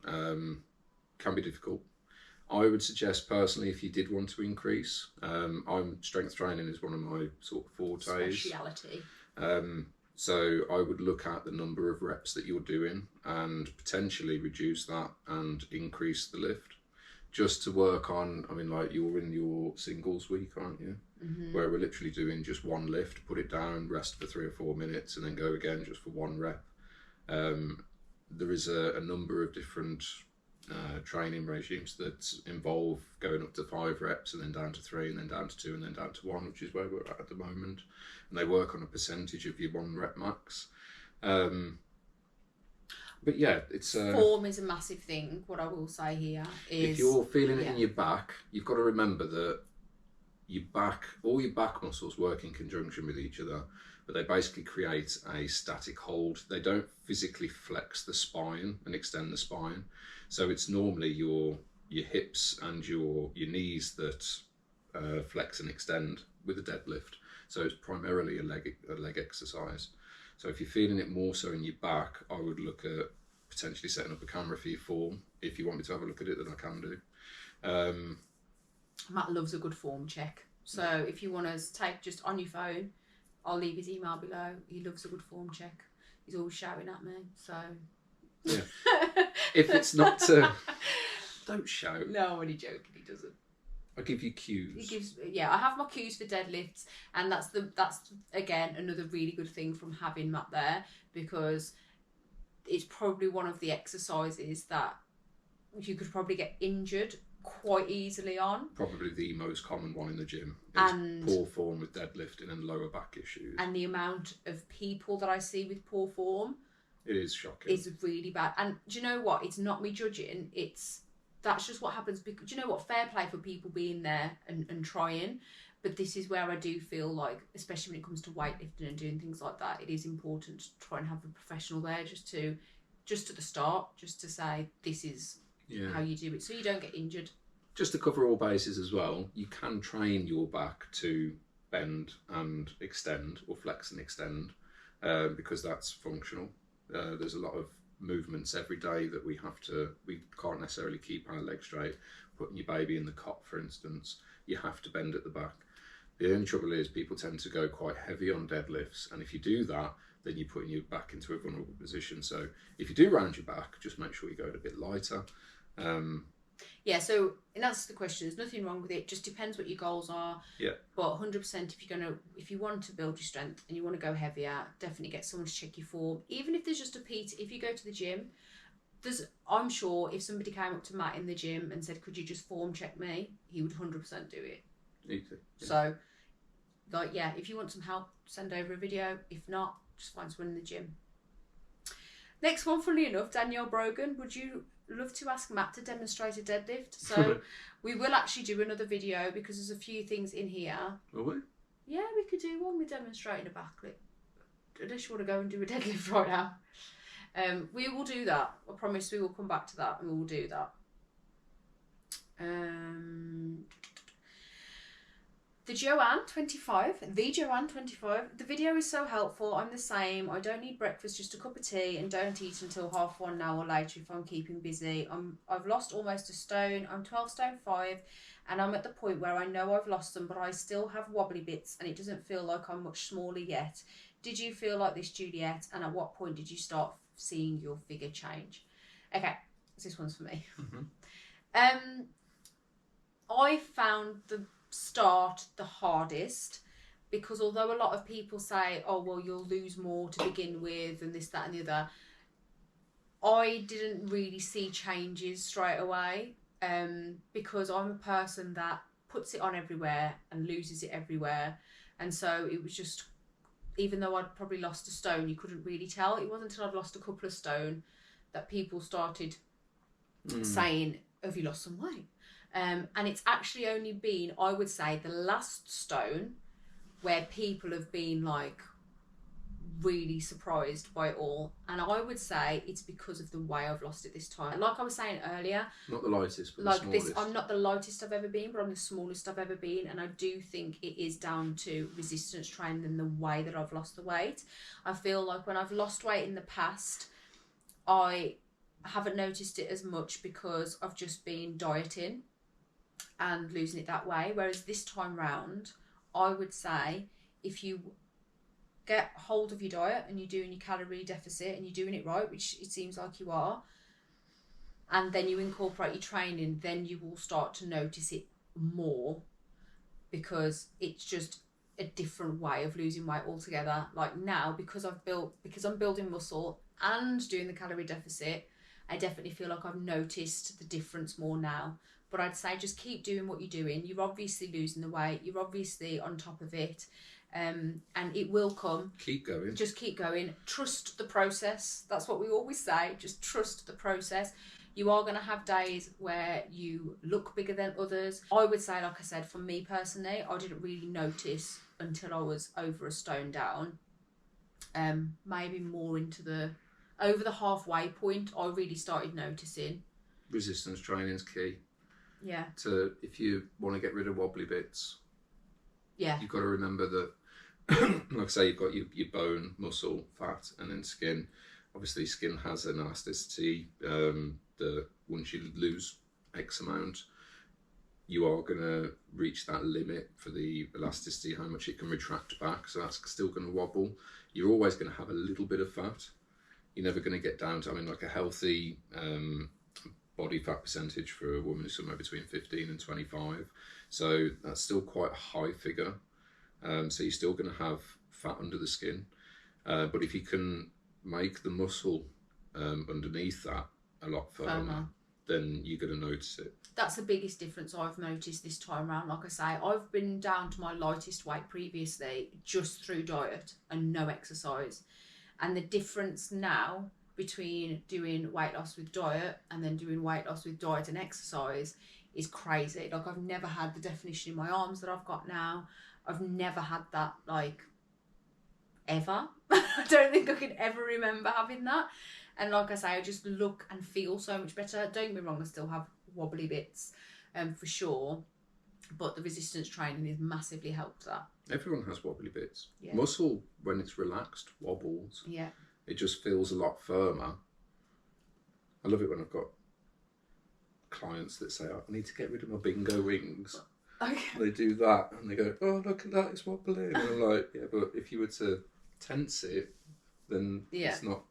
can be difficult. I would suggest personally, if you did want to increase, strength training is one of my sort of fortes. Speciality. So I would look at the number of reps that you're doing and potentially reduce that and increase the lift, just to work on, like you're in your singles week, aren't you? Mm-hmm. Where we're literally doing just one lift, put it down, rest for 3 or 4 minutes, and then go again just for 1 rep. There is a number of different training regimes that involve going up to 5 reps and then down to 3 and then down to 2 and then down to 1, which is where we're at the moment. And they work on a percentage of your 1 rep max. But yeah, it's form is a massive thing. What I will say here is, if you're feeling it in your back, you've got to remember that all your back muscles work in conjunction with each other, but they basically create a static hold. They don't physically flex the spine and extend the spine. So it's normally your hips and your knees that flex and extend with a deadlift. So it's primarily a leg exercise. So if you're feeling it more so in your back, I would look at potentially setting up a camera for your form. If you want me to have a look at it, then I can do. Matt loves a good form check. So if you want to take just on your phone, I'll leave his email below. He loves a good form check. He's always shouting at me. So yeah, if it's not, don't shout. No, I'm only joking. He doesn't. I give you cues. He gives, I have my cues for deadlifts, and that's again another really good thing from having Matt there, because it's probably one of the exercises that you could probably get injured quite easily on. Probably the most common one in the gym is poor form with deadlifting and lower back issues. And the amount of people that I see with poor form, it is shocking. It's really bad. And do you know what? It's not me judging. That's just what happens. Because do you know what? Fair play for people being there and trying. But this is where I do feel like, especially when it comes to weightlifting and doing things like that, it is important to try and have a professional there just at the start, just to say this is how you do it, so you don't get injured. Just to cover all bases as well, you can train your back to bend and extend, or flex and extend, because that's functional. There's a lot of movements every day that we can't necessarily keep our legs straight. Putting your baby in the cot, for instance, you have to bend at the back. The only trouble is people tend to go quite heavy on deadlifts, and if you do that, then you're putting your back into a vulnerable position. So if you do round your back, just make sure you go a bit lighter. So in answer to the question, there's nothing wrong with it. Just depends what your goals are. Yeah. But 100%, if you want to build your strength and you want to go heavier, definitely get someone to check your form. Even if there's just a PT, if you go to the gym, I'm sure if somebody came up to Matt in the gym and said, "Could you just form check me?" he would 100% do it. Easy. Yeah. So, if you want some help, send over a video. If not, just find someone in the gym. Next one, funnily enough, Danielle Brogan, would you love to ask Matt to demonstrate a deadlift? So we will actually do another video because there's a few things in here. Will we? Yeah, we could do one with demonstrating a backlift. Unless you want to go and do a deadlift right now. We will do that. I promise we will come back to that and we will do that. The Joanne 25, the video is so helpful. I'm the same. I don't need breakfast, just a cup of tea, and don't eat until 1:30 now or later if I'm keeping busy. I've lost almost a stone. I'm 12 stone 5, and I'm at the point where I know I've lost them, but I still have wobbly bits, and it doesn't feel like I'm much smaller yet. Did you feel like this, Juliette? And at what point did you start seeing your figure change? Okay, this one's for me. Mm-hmm. I found the start the hardest, because although a lot of people say, "Oh, well, you'll lose more to begin with," and this, that, and the other, I didn't really see changes straight away, because I'm a person that puts it on everywhere and loses it everywhere, and so it was just, even though I'd probably lost a stone, you couldn't really tell. It wasn't until I'd lost a couple of stone that people started saying, "Have you lost some weight?" And it's actually only been, I would say, the last stone where people have been like really surprised by it all. And I would say it's because of the way I've lost it this time. Like I was saying earlier, not the lightest, but like the smallest. I'm not the lightest I've ever been, but I'm the smallest I've ever been. And I do think it is down to resistance training and the way that I've lost the weight. I feel like when I've lost weight in the past, I haven't noticed it as much because I've just been dieting and losing it that way. Whereas this time round, I would say if you get hold of your diet and you're doing your calorie deficit and you're doing it right, which it seems like you are, and then you incorporate your training, then you will start to notice it more, because it's just a different way of losing weight altogether. Like now, because I'm building muscle and doing the calorie deficit, I definitely feel like I've noticed the difference more now. But I'd say just keep doing what you're doing. You're obviously losing the weight. You're obviously on top of it. And it will come. Keep going. Just keep going. Trust the process. That's what we always say. Just trust the process. You are going to have days where you look bigger than others. I would say, like I said, for me personally, I didn't really notice until I was over a stone down. Maybe more over the halfway point, I really started noticing. Resistance training's key. Yeah. If you want to get rid of wobbly bits, yeah, you've got to remember that, like I say, you've got your bone, muscle, fat, and then skin. Obviously, skin has an elasticity. Once you lose X amount, you are going to reach that limit for the elasticity, how much it can retract back. So that's still going to wobble. You're always going to have a little bit of fat. You're never going to get down to, like a healthy body fat percentage for a woman is somewhere between 15 and 25. So that's still quite a high figure. So you're still going to have fat under the skin. But if you can make the muscle underneath that a lot firmer, then you're going to notice it. That's the biggest difference I've noticed this time around. Like I say, I've been down to my lightest weight previously just through diet and no exercise. And the difference now between doing weight loss with diet and then doing weight loss with diet and exercise is crazy. Like, I've never had the definition in my arms that I've got now. I've never had that, like, ever. I don't think I can ever remember having that. And like I say, I just look and feel so much better. Don't get me wrong, I still have wobbly bits, for sure. But the resistance training has massively helped that. Everyone has wobbly bits. Yeah. Muscle, when it's relaxed, wobbles. Yeah. It just feels a lot firmer. I love it when I've got clients that say, I need to get rid of my bingo wings. Okay. They do that and they go, oh, look at that, it's wobbling. And I'm like, yeah, but if you were to tense it, then it's not.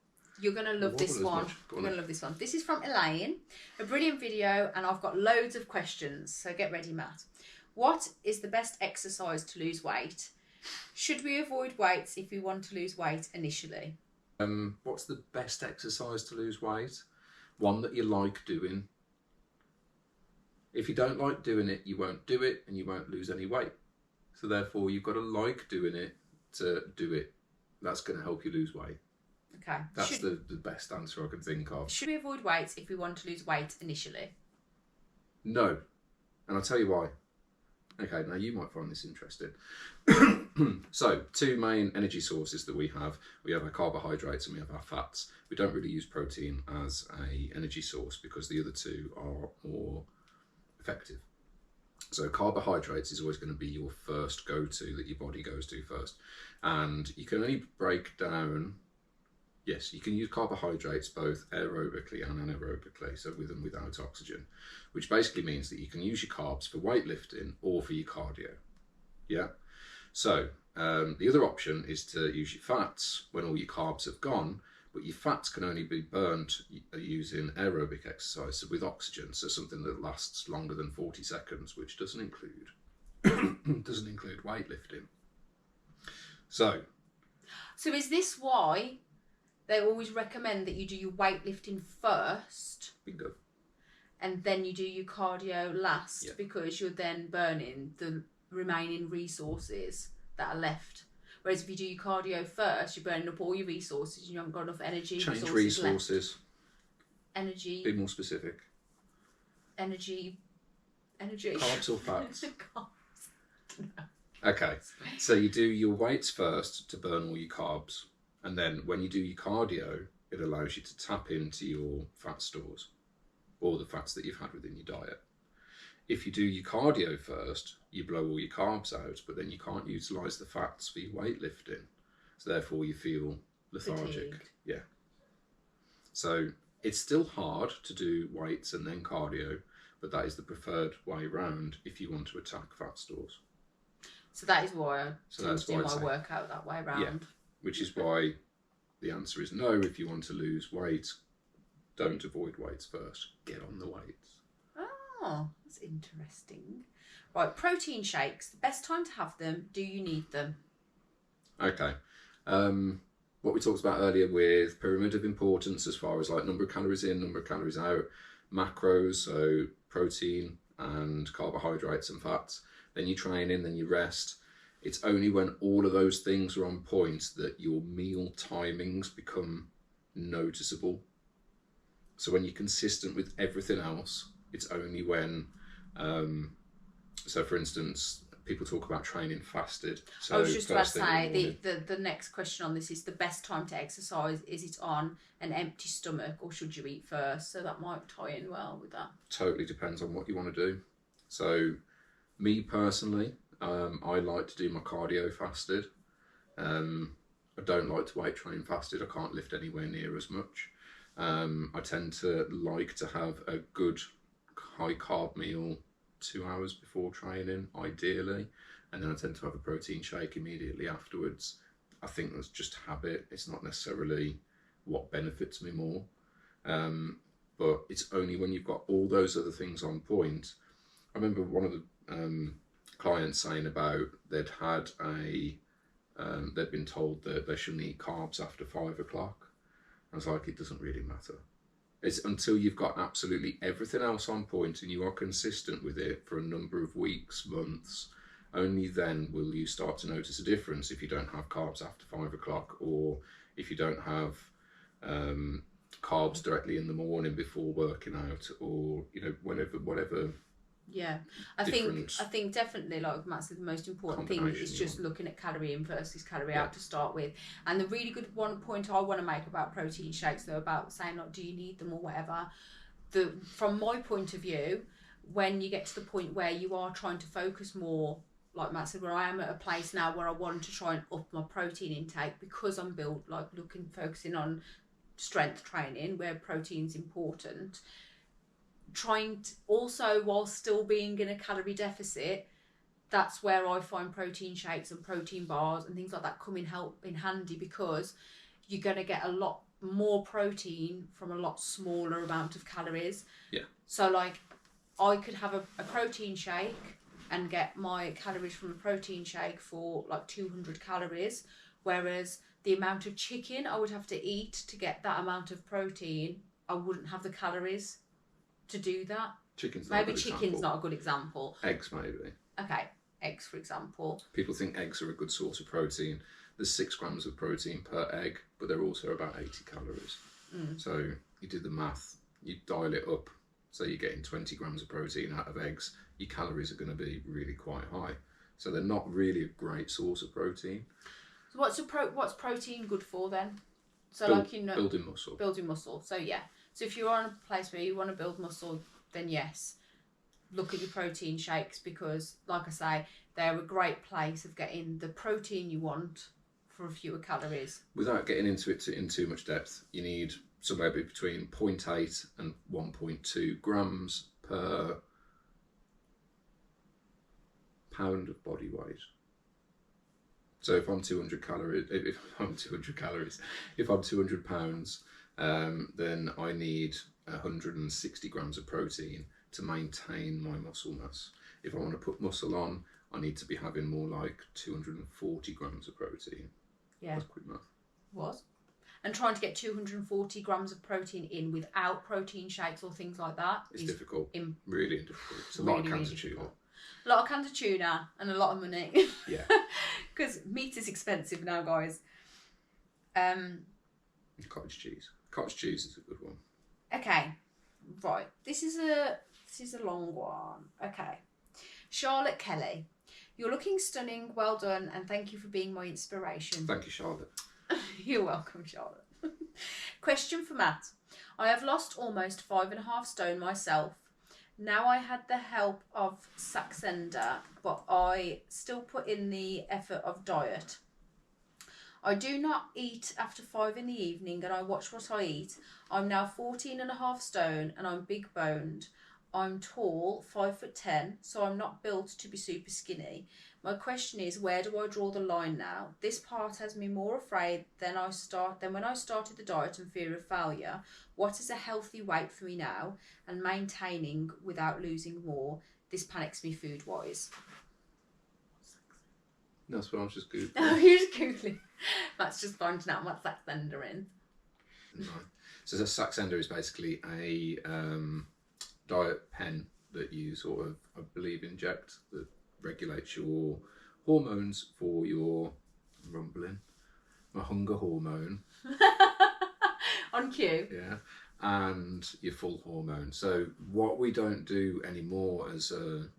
You're going to love this one. You're going to love this one. This is from Elaine. A brilliant video, and I've got loads of questions. So get ready, Matt. What is the best exercise to lose weight? Should we avoid weights if we want to lose weight initially? What's the best exercise to lose weight? One that you like doing. If you don't like doing it, you won't do it and you won't lose any weight. So therefore, you've got to like doing it to do it. That's going to help you lose weight. Okay. That's the best answer I can think of. Should we avoid weights if we want to lose weight initially? No. And I'll tell you why. Okay, now you might find this interesting. So, two main energy sources that we have. We have our carbohydrates and we have our fats. We don't really use protein as an energy source because the other two are more effective. So carbohydrates is always going to be your first go-to that your body goes to first. And you can only break down, yes, you can use carbohydrates both aerobically and anaerobically, so with and without oxygen, which basically means that you can use your carbs for weightlifting or for your cardio. Yeah. So the other option is to use your fats when all your carbs have gone, but your fats can only be burnt using aerobic exercise, so with oxygen, so something that lasts longer than 40 seconds, which doesn't include weightlifting. So is this why they always recommend that you do your weightlifting first? Bingo. And then you do your cardio last, yeah. Because you're then burning the remaining resources that are left. Whereas if you do your cardio first, you're burning up all your resources and you haven't got enough energy. Change resources. Left. Energy. Be more specific. Energy. Carbs or fats? Carbs. No. Okay, so you do your weights first to burn all your carbs. And then when you do your cardio, it allows you to tap into your fat stores or the fats that you've had within your diet. If you do your cardio first, you blow all your carbs out, but then you can't utilise the fats for your weightlifting. So therefore you feel lethargic. Fatigued. Yeah. So it's still hard to do weights and then cardio, but that is the preferred way round if you want to attack fat stores. So that is why I tend to do my workout that way round. Yeah, which is why the answer is no. If you want to lose weight, don't avoid weights first. Get on the weights. Oh, that's interesting. Right, protein shakes. The best time to have them. Do you need them? Okay. what we talked about earlier with pyramid of importance as far as like number of calories in, number of calories out, macros, so protein and carbohydrates and fats, then you train in, then you rest. It's only when all of those things are on point that your meal timings become noticeable. So when you're consistent with everything else, it's only when, so for instance, people talk about training fasted. So I was just about to say, the next question on this is the best time to exercise. Is it on an empty stomach or should you eat first? So that might tie in well with that. Totally depends on what you want to do. So me personally, I like to do my cardio fasted. I don't like to weight train fasted. I can't lift anywhere near as much. I tend to like to have a good high carb meal 2 hours before training, ideally, and then I tend to have a protein shake immediately afterwards. I think that's just habit. It's not necessarily what benefits me more, but it's only when you've got all those other things on point. I remember one of the clients saying about they'd been told that they shouldn't eat carbs after 5 o'clock. I was like, it doesn't really matter. It's until you've got absolutely everything else on point and you are consistent with it for a number of weeks, months, only then will you start to notice a difference if you don't have carbs after 5 o'clock, or if you don't have carbs directly in the morning before working out, or whatever. Yeah, I think definitely, like Matt said, the most important thing is just looking at calorie in versus calorie out to start with. And the really good point I want to make about protein shakes, though, about saying like, do you need them or whatever, from my point of view, when you get to the point where you are trying to focus more, like Matt said, where I am at a place now where I want to try and up my protein intake because I'm focusing on strength training where protein's important. Trying to also, while still being in a calorie deficit, that's where I find protein shakes and protein bars and things like that come in handy, because you're going to get a lot more protein from a lot smaller amount of calories. Yeah. So like I could have a protein shake and get my calories from a protein shake for like 200 calories, whereas the amount of chicken I would have to eat to get that amount of protein, I wouldn't have the calories to do that. Chicken's not a good example. Eggs, maybe. Okay, eggs, for example. People think eggs are a good source of protein. There's 6 grams of protein per egg, but they're also about 80 calories. So you do the math, you dial it up, so you're getting 20 grams of protein out of eggs. Your calories are going to be really quite high. So they're not really a great source of protein. So what's protein good for then? So building muscle. Building muscle. So yeah. So if you're on a place where you want to build muscle, then yes, look at your protein shakes, because like I say, they're a great place of getting the protein you want for fewer calories. Without getting into it in too much depth, you need somewhere between 0.8 and 1.2 grams per pound of body weight. So if I'm 200 pounds, then I need 160 grams of protein to maintain my muscle mass. If I want to put muscle on, I need to be having more like 240 grams of protein. Yeah. That's quick math. And trying to get 240 grams of protein in without protein shakes or things like that is difficult. Really difficult. It's a lot of cans of tuna. A lot of cans of tuna and a lot of money. Yeah. Because meat is expensive now, guys. Cottage cheese. Cottage cheese is a good one. Okay, right. This is a long one. Okay, Charlotte Kelly, you're looking stunning. Well done, and thank you for being my inspiration. Thank you, Charlotte. You're welcome, Charlotte. Question for Matt. I have lost almost 5.5 stone myself. Now I had the help of Saxenda, but I still put in the effort of diet. I do not eat after 5 in the evening and I watch what I eat. I'm now 14.5 stone and I'm big boned. I'm tall, 5'10", so I'm not built to be super skinny. My question is, where do I draw the line now? This part has me more afraid than when I started the diet and fear of failure. What is a healthy weight for me now and maintaining without losing more? This panics me food-wise. That's what I was just Googling. Oh, you're just Googling. Matt's just finding out what Saxenda is. Right. So the Saxenda is basically a diet pen that you sort of, I believe, inject that regulates your hormones for your hunger hormone. On cue. Yeah. And your full hormone. So what we don't do anymore as a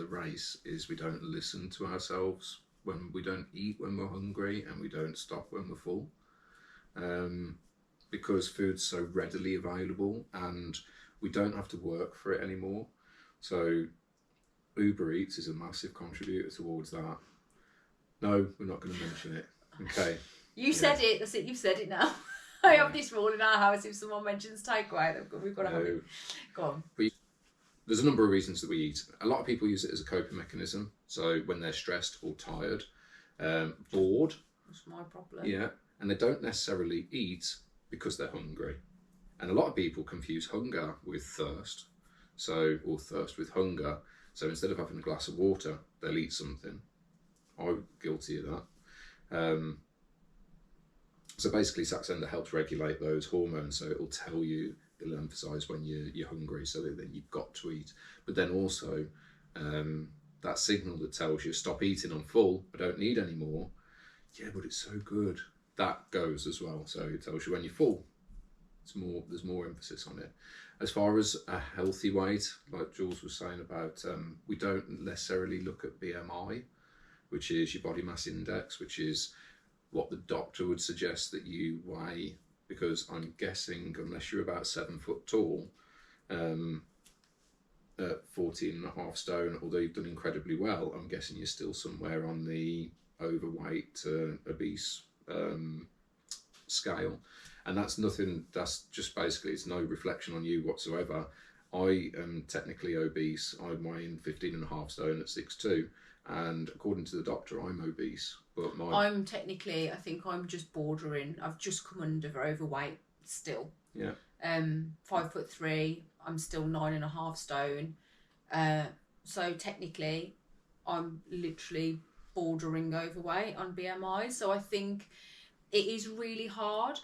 race is we don't listen to ourselves when we don't eat when we're hungry, and we don't stop when we're full. Because food's so readily available and we don't have to work for it anymore. So Uber Eats is a massive contributor towards that. No, we're not going to mention it. Okay. You said it. That's it. You've said it now. I have this rule in our house. If someone mentions takeaway, we've got to have it. Go on. There's a number of reasons that we eat. A lot of people use it as a coping mechanism. So when they're stressed or tired, bored. That's my problem. Yeah. And they don't necessarily eat because they're hungry. And a lot of people confuse hunger with thirst. Or thirst with hunger. So instead of having a glass of water, they'll eat something. I'm guilty of that. So basically Saxenda helps regulate those hormones. So it'll tell you, it'll emphasise when you're hungry, so that you've got to eat. But then also that signal that tells you, stop eating, I'm full, I don't need any more. Yeah, but it's so good. That goes as well. So it tells you when you're full. There's more emphasis on it. As far as a healthy weight, like Jules was saying about, we don't necessarily look at BMI, which is your body mass index, which is what the doctor would suggest that you weigh, because I'm guessing unless you're about 7 foot tall, at 14.5 stone, although you've done incredibly well, I'm guessing you're still somewhere on the overweight to obese scale. And that's nothing, that's just basically, it's no reflection on you whatsoever. I am technically obese. I'm weighing 15.5 stone at 6'2", and according to the doctor, I'm obese. But I'm technically, I think I'm just bordering. I've just come under overweight still. Yeah. 5'3". I'm still 9.5 stone. So technically, I'm literally bordering overweight on BMI. So I think it is really hard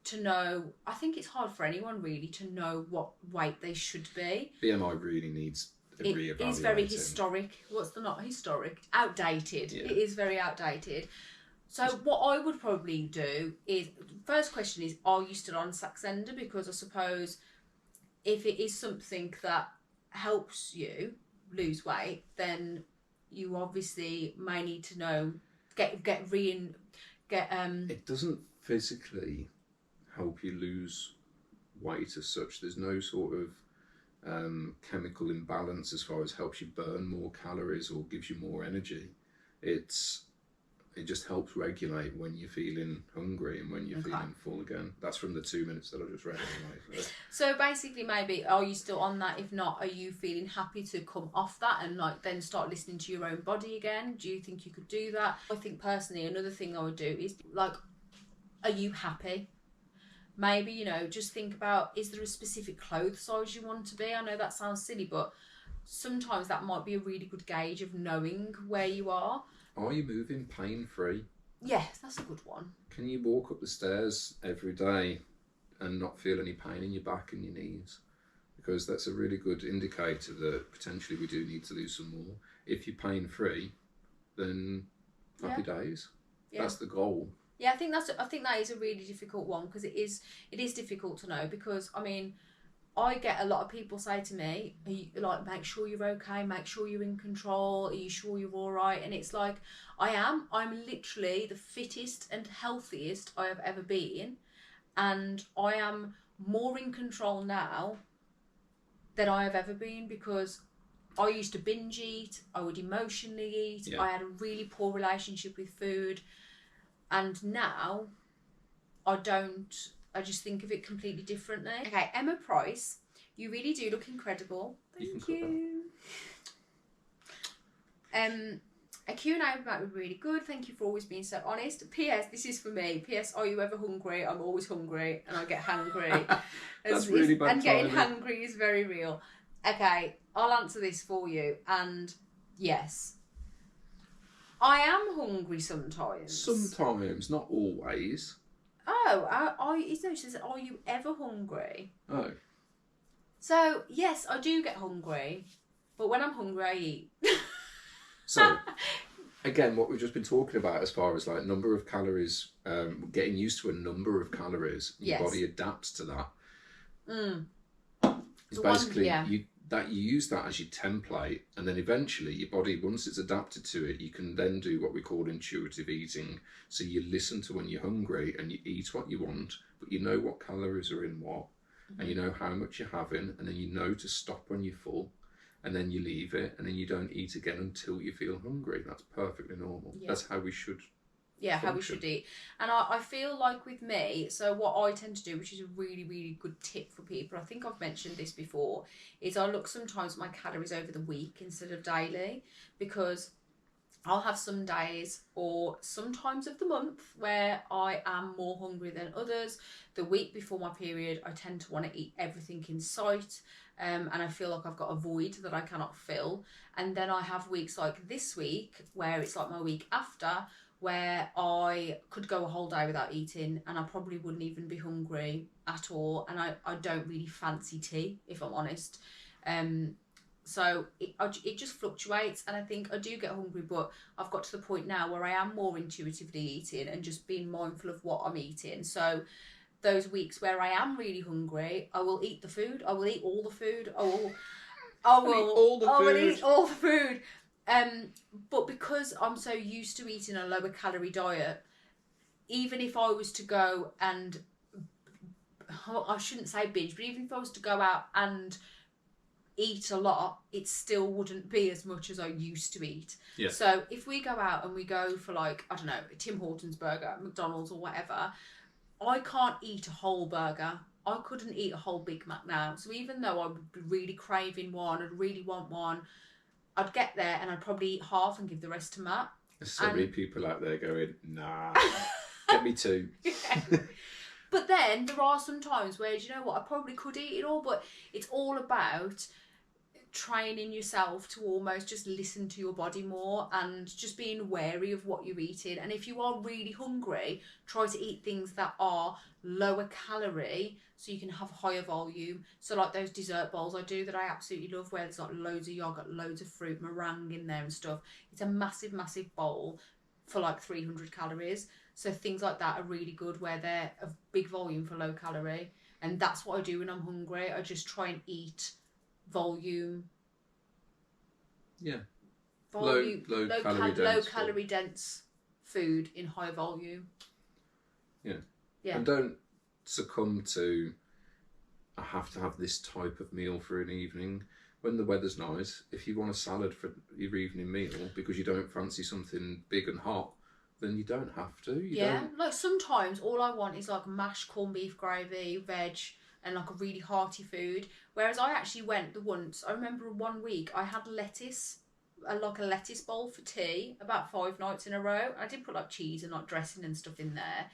to know. I think it's hard for anyone really to know what weight they should be. BMI really needs a reevaluating. It is very historic. Not historic? Outdated. Yeah. It is very outdated. So what I would probably do is, first question is, are you still on Saxenda? Because I suppose if it is something that helps you lose weight, then you obviously may need to know, It doesn't physically help you lose weight as such. There's no sort of chemical imbalance as far as helps you burn more calories or gives you more energy. It just helps regulate when you're feeling hungry and when you're feeling full again. That's from the 2 minutes that I just read anyway. So basically, maybe, are you still on that? If not, are you feeling happy to come off that and like then start listening to your own body again? Do you think you could do that? I think personally, another thing I would do is like, are you happy? Maybe, you know, just think about, is there a specific clothes size you want to be? I know that sounds silly, but sometimes that might be a really good gauge of knowing where you are. Are you moving pain-free? Yes, that's a good one. Can you walk up the stairs every day and not feel any pain in your back and your knees? Because that's a really good indicator that potentially we do need to lose some more. If you're pain-free, then happy days. Yeah. That's the goal. Yeah, I think that is a really difficult one, because it is difficult to know, because I mean, I get a lot of people say to me, are you, like, make sure you're okay, make sure you're in control, are you sure you're all right? And it's like, I'm literally the fittest and healthiest I have ever been, and I am more in control now than I have ever been, because I used to binge eat, I would emotionally eat, I had a really poor relationship with food, and now I just think of it completely differently. Okay, Emma Price, you really do look incredible. Thank you. A Q&A would be really good. Thank you for always being so honest. P.S. This is for me. P.S. Are you ever hungry? I'm always hungry and I get hungry. That's really bad. And getting hungry is very real. Okay, I'll answer this for you. And yes, I am hungry sometimes. Sometimes, not always. Oh, it says, are you ever hungry? Oh. So, yes, I do get hungry, but when I'm hungry, I eat. So, again, what we've just been talking about as far as like number of calories, getting used to a number of calories, your body adapts to that. It's basically you use that as your template, and then eventually your body, once it's adapted to it, you can then do what we call intuitive eating. So you listen to when you're hungry and you eat what you want, but you know what calories are in what, and you know how much you're having, and then you know to stop when you're full, and then you leave it, and then you don't eat again until you feel hungry. That's perfectly normal. That's how we should function. How we should eat. And I feel like with me, so what I tend to do, which is a really, really good tip for people, I think I've mentioned this before, is I look sometimes at my calories over the week instead of daily, because I'll have some days or sometimes of the month where I am more hungry than others. The week before my period, I tend to want to eat everything in sight, and I feel like I've got a void that I cannot fill. And then I have weeks like this week, where it's like my week after, where I could go a whole day without eating and I probably wouldn't even be hungry at all. And I don't really fancy tea, if I'm honest. So it just fluctuates, and I think I do get hungry, but I've got to the point now where I am more intuitively eating and just being mindful of what I'm eating. So those weeks where I am really hungry, I will eat the food. I will eat all the food. I will eat all the food. But because I'm so used to eating a lower calorie diet, even if I was to go and, I shouldn't say binge, but even if I was to go out and eat a lot, it still wouldn't be as much as I used to eat. Yeah. So if we go out and we go for like, I don't know, Tim Hortons burger, McDonald's or whatever, I can't eat a whole burger. I couldn't eat a whole Big Mac now. So even though I would be really craving one, I'd really want one, I'd get there and I'd probably eat half and give the rest to Matt. There's so many people out there going, nah, get me two. But then there are some times where, do you know what, I probably could eat it all, but it's all about training yourself to almost just listen to your body more and just being wary of what you're eating. And if you are really hungry, try to eat things that are lower calorie so you can have higher volume. So like those dessert bowls I do that I absolutely love, where there's like loads of yogurt, loads of fruit, meringue in there and stuff. It's a massive, massive bowl for like 300 calories. So things like that are really good, where they're of big volume for low calorie. And that's what I do when I'm hungry. I just try and eat volume. Yeah. Volume, low calorie dense food in high volume. Yeah. And don't succumb to, I have to have this type of meal for an evening. When the weather's nice, if you want a salad for your evening meal because you don't fancy something big and hot, then you don't have to. Like sometimes all I want is like mashed corned beef gravy, veg, and like a really hearty food. Whereas I actually went I remember one week I had lettuce, like a lettuce bowl for tea about 5 nights in a row. I did put like cheese and like dressing and stuff in there.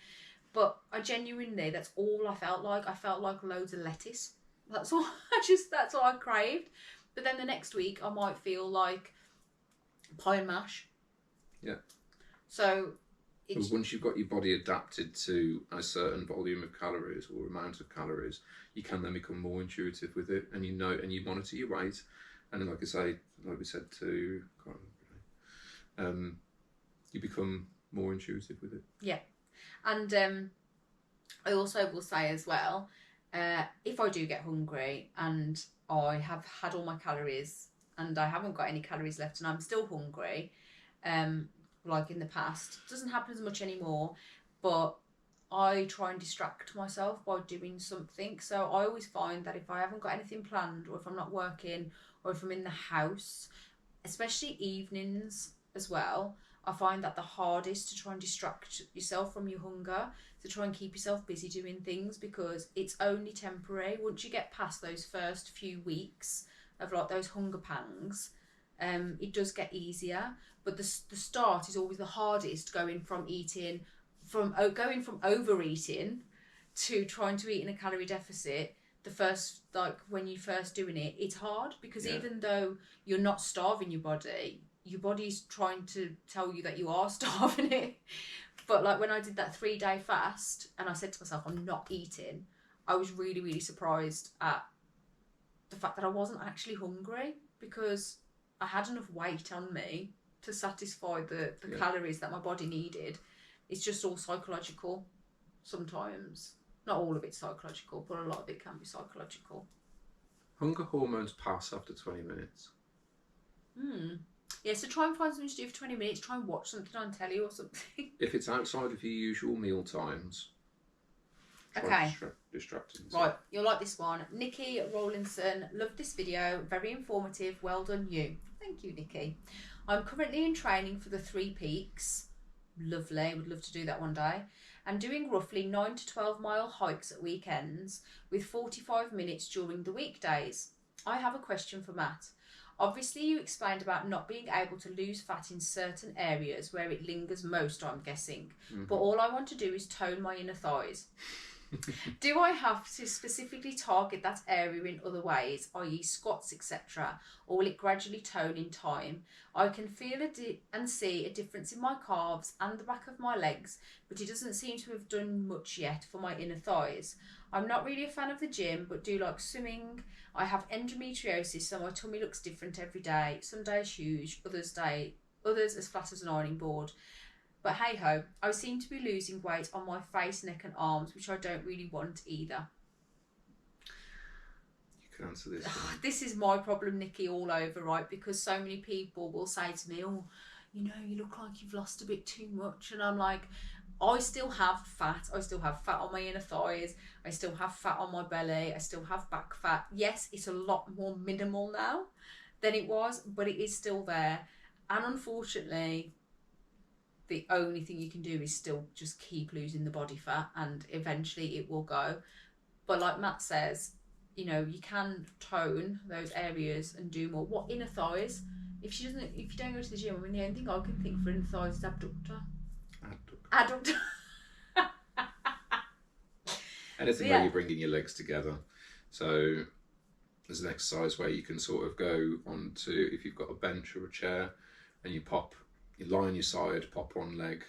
But I genuinely, that's all I felt like. I felt like loads of lettuce. That's all that's all I craved. But then the next week I might feel like pie and mash. Yeah. So once you've got your body adapted to a certain volume of calories or amount of calories, you can then become more intuitive with it, and you know, and you monitor your weight, and then, like I say, like we said too, you become more intuitive with it. Yeah, and I also will say as well, if I do get hungry and I have had all my calories and I haven't got any calories left and I'm still hungry, like in the past, it doesn't happen as much anymore, but I try and distract myself by doing something. So I always find that if I haven't got anything planned, or if I'm not working, or if I'm in the house, especially evenings as well, I find that the hardest to try and distract yourself from your hunger, to try and keep yourself busy doing things, because it's only temporary. Once you get past those first few weeks of like those hunger pangs, it does get easier. But the start is always the hardest, going from overeating to trying to eat in a calorie deficit. The first, like when you're first doing it, it's hard because even though you're not starving your body, your body's trying to tell you that you are starving it. But like when I did that 3-day fast and I said to myself, I'm not eating, I was really, really surprised at the fact that I wasn't actually hungry, because I had enough weight on me to satisfy the calories that my body needed. It's just all psychological sometimes. Not all of it's psychological, but a lot of it can be psychological. Hunger hormones pass after 20 minutes. Yeah, so try and find something to do for 20 minutes. Try and watch something on telly or something. If it's outside of your usual meal times, okay. Distracting. Right, you'll like this one. Nikki Rowlinson, loved this video. Very informative. Well done, you. Thank you, Nikki. I'm currently in training for the 3 peaks. Lovely. Would love to do that one day. And doing roughly 9 to 12 mile hikes at weekends with 45 minutes during the weekdays. I have a question for Matt. Obviously, you explained about not being able to lose fat in certain areas where it lingers most, I'm guessing. But all I want to do is tone my inner thighs. Do I have to specifically target that area in other ways, i.e. squats, etc., or will it gradually tone in time? I can feel and see a difference in my calves and the back of my legs, but it doesn't seem to have done much yet for my inner thighs. I'm not really a fan of the gym, but do like swimming. I have endometriosis, so my tummy looks different every day. Some days huge, others as flat as an ironing board. But hey ho, I seem to be losing weight on my face, neck and arms, which I don't really want either. You can answer this. This is my problem, Nikki, all over, right? Because so many people will say to me, oh, you know, you look like you've lost a bit too much. And I'm like, I still have fat. I still have fat on my inner thighs. I still have fat on my belly. I still have back fat. Yes, it's a lot more minimal now than it was, but it is still there. And unfortunately, the only thing you can do is still just keep losing the body fat, and eventually it will go. But like Matt says, you know, you can tone those areas and do more. What, inner thighs? If you don't go to the gym, I mean, the only thing I can think for inner thighs is abductor. Adductor. Anything where you're bringing your legs together. So there's an exercise where you can sort of go onto, if you've got a bench or a chair, and you lie on your side, pop one leg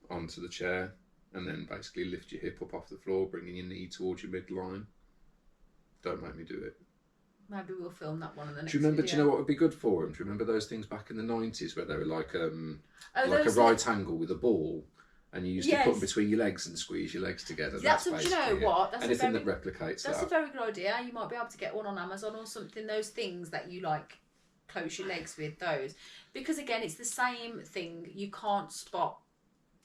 onto the chair, and then basically lift your hip up off the floor, bringing your knee towards your midline. Don't make me do it. Maybe we'll film that one in the next Do you remember, video. do you know what would be good for them? Do you remember those things back in the 90s where they were like a right angle with a ball, and you used to put them between your legs and squeeze your legs together? That's do you know what? That's anything that replicates That's a very good idea. You might be able to get one on Amazon or something. Those things that you like close your legs with, those. Because again, it's the same thing. You can't spot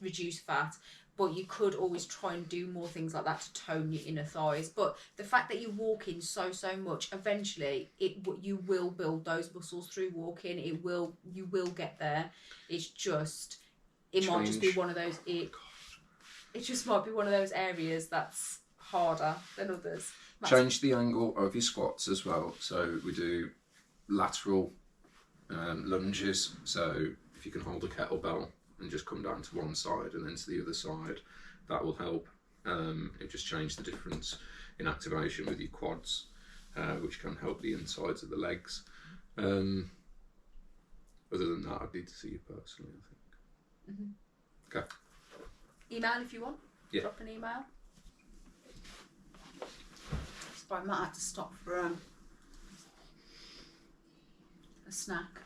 reduce fat, but you could always try and do more things like that to tone your inner thighs. But the fact that you walk in so much, eventually you will build those muscles through walking. You will get there. It's just might just be one of those. It just might be one of those areas that's harder than others. Change the angle of your squats as well. So we do lateral lunges. So if you can hold a kettlebell and just come down to one side and then to the other side, that will help. It just changes the difference in activation with your quads, which can help the insides of the legs. Other than that, I'd need to see you personally, I think. Okay. Email if you want. Yeah. Drop an email. Sorry, I might have to stop for a snack.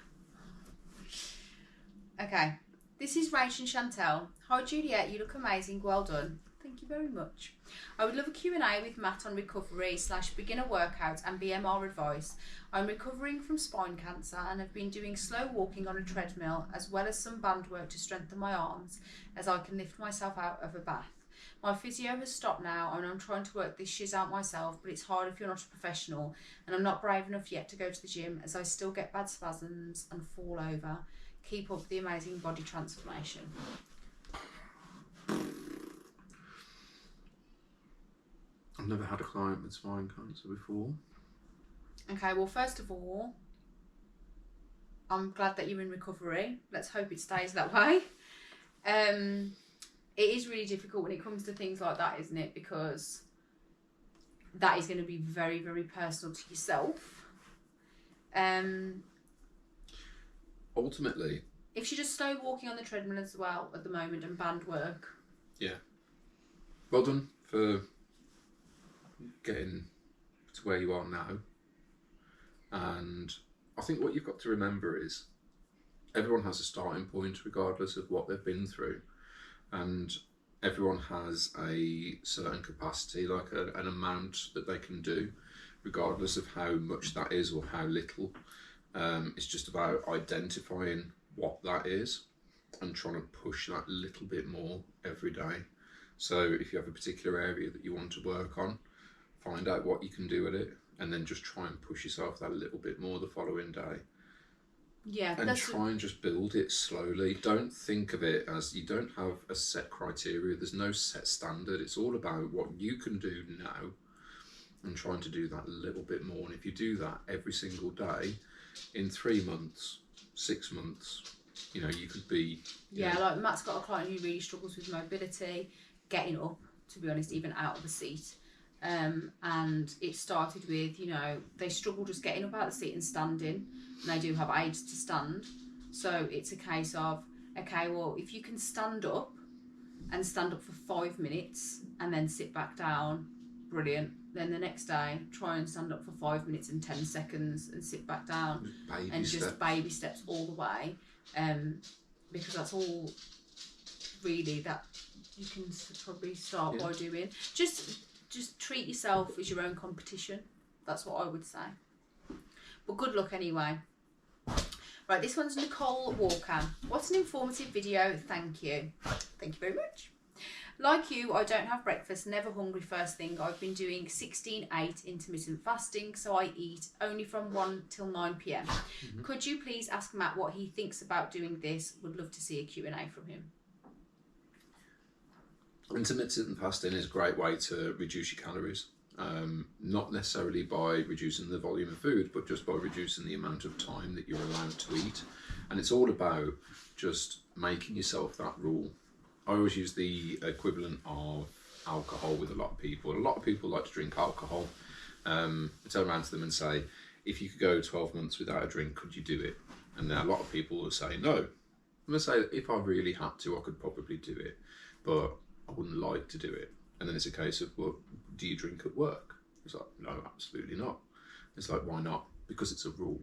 Okay. This is Rachel and Chantel. Hi Juliette, you look amazing, well done. Thank you very much. I would love a Q&A with Matt on recovery / beginner workouts and BMR advice. I'm recovering from spine cancer and have been doing slow walking on a treadmill as well as some band work to strengthen my arms as I can lift myself out of a bath. My physio has stopped now and I'm trying to work this shiz out myself, but it's hard if you're not a professional, and I'm not brave enough yet to go to the gym as I still get bad spasms and fall over. Keep up the amazing body transformation. I've never had a client with spine cancer before. Okay, well, first of all, I'm glad that you're in recovery. Let's hope it stays that way. It is really difficult when it comes to things like that, isn't it? Because that is going to be very, very personal to yourself. ultimately, if she just slow walking on the treadmill as well at the moment and band work. Yeah. Well done for getting to where you are now. And I think what you've got to remember is everyone has a starting point regardless of what they've been through. And everyone has a certain capacity, like an amount that they can do, regardless of how much that is or how little. It's just about identifying what that is and trying to push that little bit more every day. So if you have a particular area that you want to work on, find out what you can do at it, and then just try and push yourself that little bit more the following day. Yeah, and try and just build it slowly. Don't think of it as, you don't have a set criteria. There's no set standard. It's all about what you can do now and trying to do that a little bit more. And if you do that every single day, in 3 months, 6 months, you know, you could be... Yeah, like Matt's got a client who really struggles with mobility, getting up, to be honest, even out of the seat. And it started with, you know, they struggle just getting up out of the seat and standing, and they do have aids to stand. So it's a case of, okay, well, if you can stand up and stand up for 5 minutes and then sit back down, brilliant. Then the next day, try and stand up for 5 minutes and 10 seconds and sit back down. Just baby steps all the way. Because that's all really that you can probably start by doing. Just treat yourself as your own competition. That's what I would say. But good luck anyway. Right, this one's Nicole Walker. What an informative video. Thank you. Thank you very much. Like you, I don't have breakfast, never hungry first thing. I've been doing 16-8 intermittent fasting, so I eat only from 1 till 9 p.m. Could you please ask Matt what he thinks about doing this? Would love to see a Q&A from him. Intermittent fasting is a great way to reduce your calories. Not necessarily by reducing the volume of food, but just by reducing the amount of time that you're allowed to eat. And it's all about just making yourself that rule. I always use the equivalent of alcohol with a lot of people. A lot of people like to drink alcohol. I turn around to them and say, if you could go 12 months without a drink, could you do it? And then a lot of people will say, no. I'm going to say, if I really had to, I could probably do it, but I wouldn't like to do it. And then it's a case of, well, do you drink at work? It's like, no, absolutely not. It's like, why not? Because it's a rule.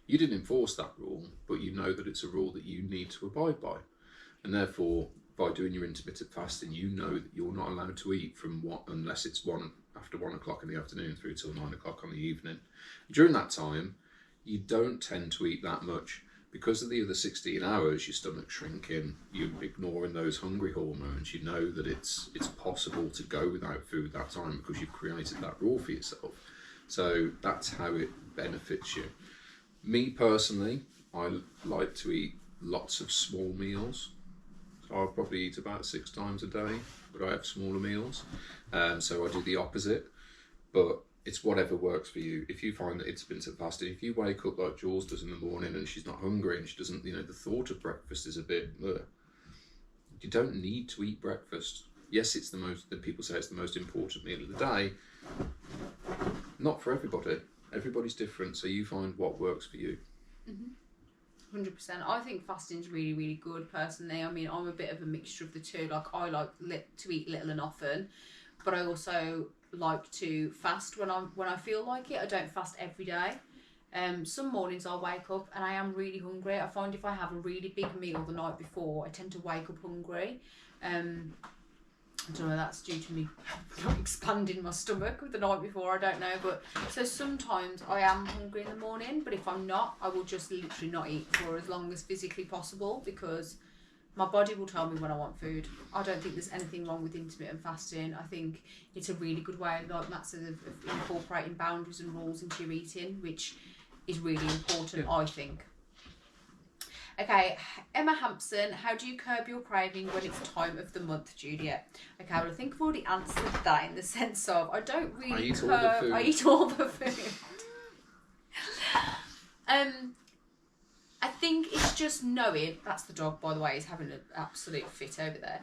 You didn't enforce that rule, but you know that it's a rule that you need to abide by. And therefore, by doing your intermittent fasting, you know that you're not allowed to eat from unless it's after 1 o'clock in the afternoon through till 9 o'clock on the evening. During that time, you don't tend to eat that much. Because of the other 16 hours, your stomach's shrinking, you're ignoring those hungry hormones, you know that it's possible to go without food that time because you've created that rule for yourself. So that's how it benefits you. Me personally, I like to eat lots of small meals. So I'll probably eat about 6 times a day, but I have smaller meals. So I do the opposite, but it's whatever works for you. If you find that intermittent fasting, if you wake up like Jules does in the morning and she's not hungry and she doesn't, you know, the thought of breakfast is a bit, you don't need to eat breakfast. Yes, it's people say it's the most important meal of the day. Not for everybody. Everybody's different, so you find what works for you. 100%. I think fasting's really, really good personally. I mean, I'm a bit of a mixture of the two. Like, I like to eat little and often, but I also like to fast when I feel like it. I don't fast every day. Some mornings I'll wake up and I am really hungry. I find if I have a really big meal the night before, I tend to wake up hungry. I don't know, that's due to me expanding my stomach the night before, I don't know. But so sometimes I am hungry in the morning, but if I'm not, I will just literally not eat for as long as physically possible, because my body will tell me when I want food. I don't think there's anything wrong with intermittent fasting. I think it's a really good way, like Matt said, of incorporating boundaries and rules into your eating, which is really important, I think. Okay, Emma Hampson, how do you curb your craving when it's time of the month, Juliette? Okay, well, I think I've already answered that in the sense of I don't really curb. I eat all the food. I think it's just knowing, that's the dog, by the way, he's having an absolute fit over there.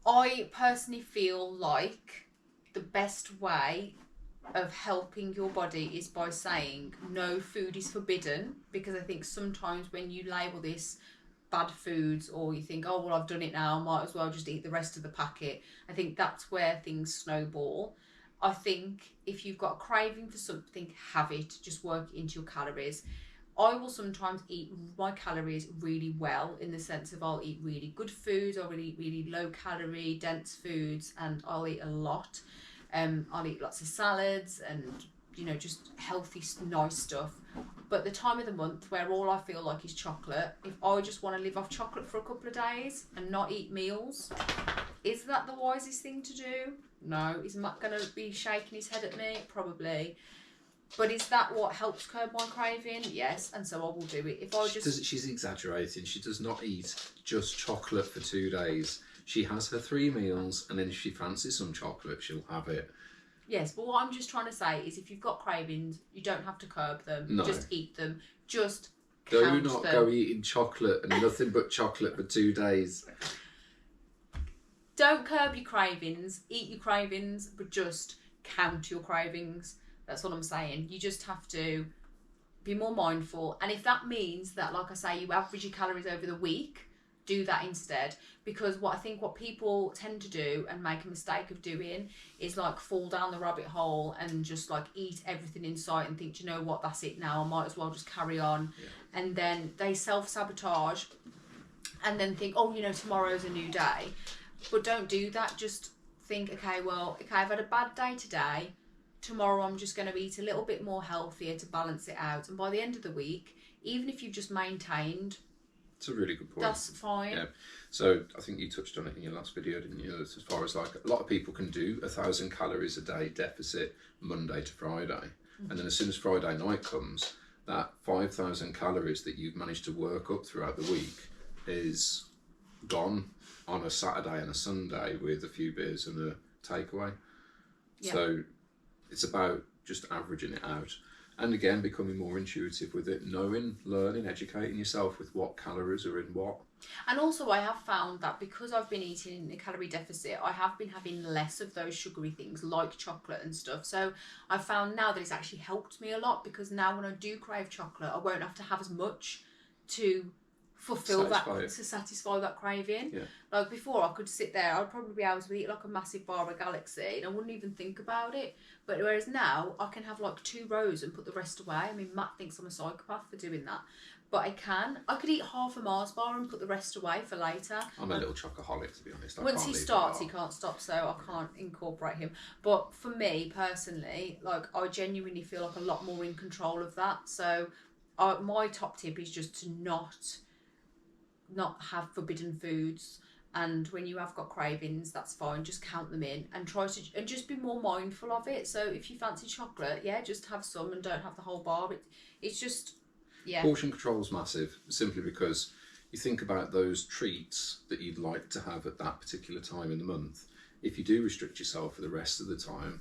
I personally feel like the best way of helping your body is by saying no food is forbidden, because I think sometimes when you label this bad foods, or you think, oh well, I've done it now, I might as well just eat the rest of the packet, I think that's where things snowball. I think if you've got a craving for something, have it, just work it into your calories. I will sometimes eat my calories really well, in the sense of I'll eat really good foods, I'll eat really low calorie dense foods, and I'll eat a lot. I'll eat lots of salads and, you know, just healthy, nice stuff. But the time of the month where all I feel like is chocolate, if I just want to live off chocolate for a couple of days and not eat meals, is that the wisest thing to do? No. Is Matt going to be shaking his head at me? Probably. But is that what helps curb my craving? Yes, and so I will do it. If I just... She's exaggerating. She does not eat just chocolate for 2 days. She has her 3 meals, and then if she fancies some chocolate, she'll have it. Yes, but what I'm just trying to say is, if you've got cravings, you don't have to curb them. No. Just eat them. Just do not go eating chocolate and nothing but chocolate for 2 days. Don't curb your cravings. Eat your cravings, but just count your cravings. That's what I'm saying. You just have to be more mindful. And if that means that, like I say, you average your calories over the week, do that instead. Because what people tend to do and make a mistake of doing is like fall down the rabbit hole and just like eat everything in sight and think, do you know what, that's it now, I might as well just carry on. Yeah. And then they self-sabotage and then think, oh, you know, tomorrow's a new day. But don't do that. Just think, okay, I've had a bad day today. Tomorrow I'm just going to eat a little bit more healthier to balance it out. And by the end of the week, even if you've just maintained... It's a really good point. That's fine. Yeah. So I think you touched on it in your last video, didn't you? As far as like, a lot of people can do 1,000 calories a day deficit Monday to Friday. Mm-hmm. And then as soon as Friday night comes, that 5,000 calories that you've managed to work up throughout the week is gone on a Saturday and a Sunday with a few beers and a takeaway. Yeah. So it's about just averaging it out. And again, becoming more intuitive with it, knowing, learning, educating yourself with what calories are in what. And also I have found that because I've been eating in a calorie deficit, I have been having less of those sugary things like chocolate and stuff. So I've found now that it's actually helped me a lot, because now when I do crave chocolate, I won't have to have as much to satisfy that craving. Yeah. Like before, I could sit there, I'd probably be able to eat like a massive bar of Galaxy and I wouldn't even think about it. But whereas now I can have like 2 rows and put the rest away. I mean, Matt thinks I'm a psychopath for doing that, but I could eat half a Mars bar and put the rest away for later. I'm a little chocoholic, to be honest. Once he starts, he can't stop, so I can't incorporate him. But for me personally, like, I genuinely feel like a lot more in control of that. So my top tip is just to not have forbidden foods, and when you have got cravings, that's fine, just count them in and and just be more mindful of it. So if you fancy chocolate, yeah, just have some and don't have the whole bar. It's just, yeah. Portion control is massive, simply because you think about those treats that you'd like to have at that particular time in the month. If you do restrict yourself for the rest of the time,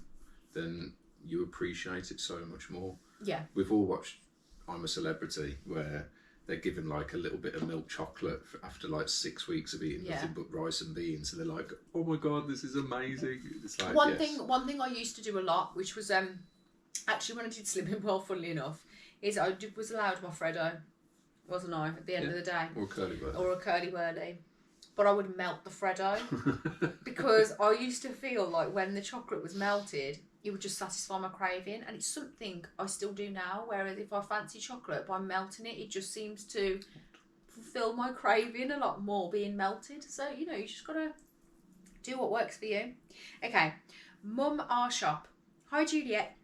then you appreciate it so much more. Yeah. We've all watched I'm a Celebrity, where they're given like a little bit of milk chocolate after like 6 weeks of eating nothing but rice and beans. So they're like, oh my God, this is amazing. It's like, one thing I used to do a lot, which was actually when I did Slimming World, funnily enough, is I was allowed my Freddo, wasn't I, at the end of the day? Or a curly whirly. Or a curly whirly. But I would melt the Freddo because I used to feel like when the chocolate was melted, it would just satisfy my craving, and it's something I still do now, whereas if I fancy chocolate, by melting it, it just seems to fulfill my craving a lot more being melted. So, you know, you just gotta do what works for you. Okay, Mum R Shop. Hi Juliette.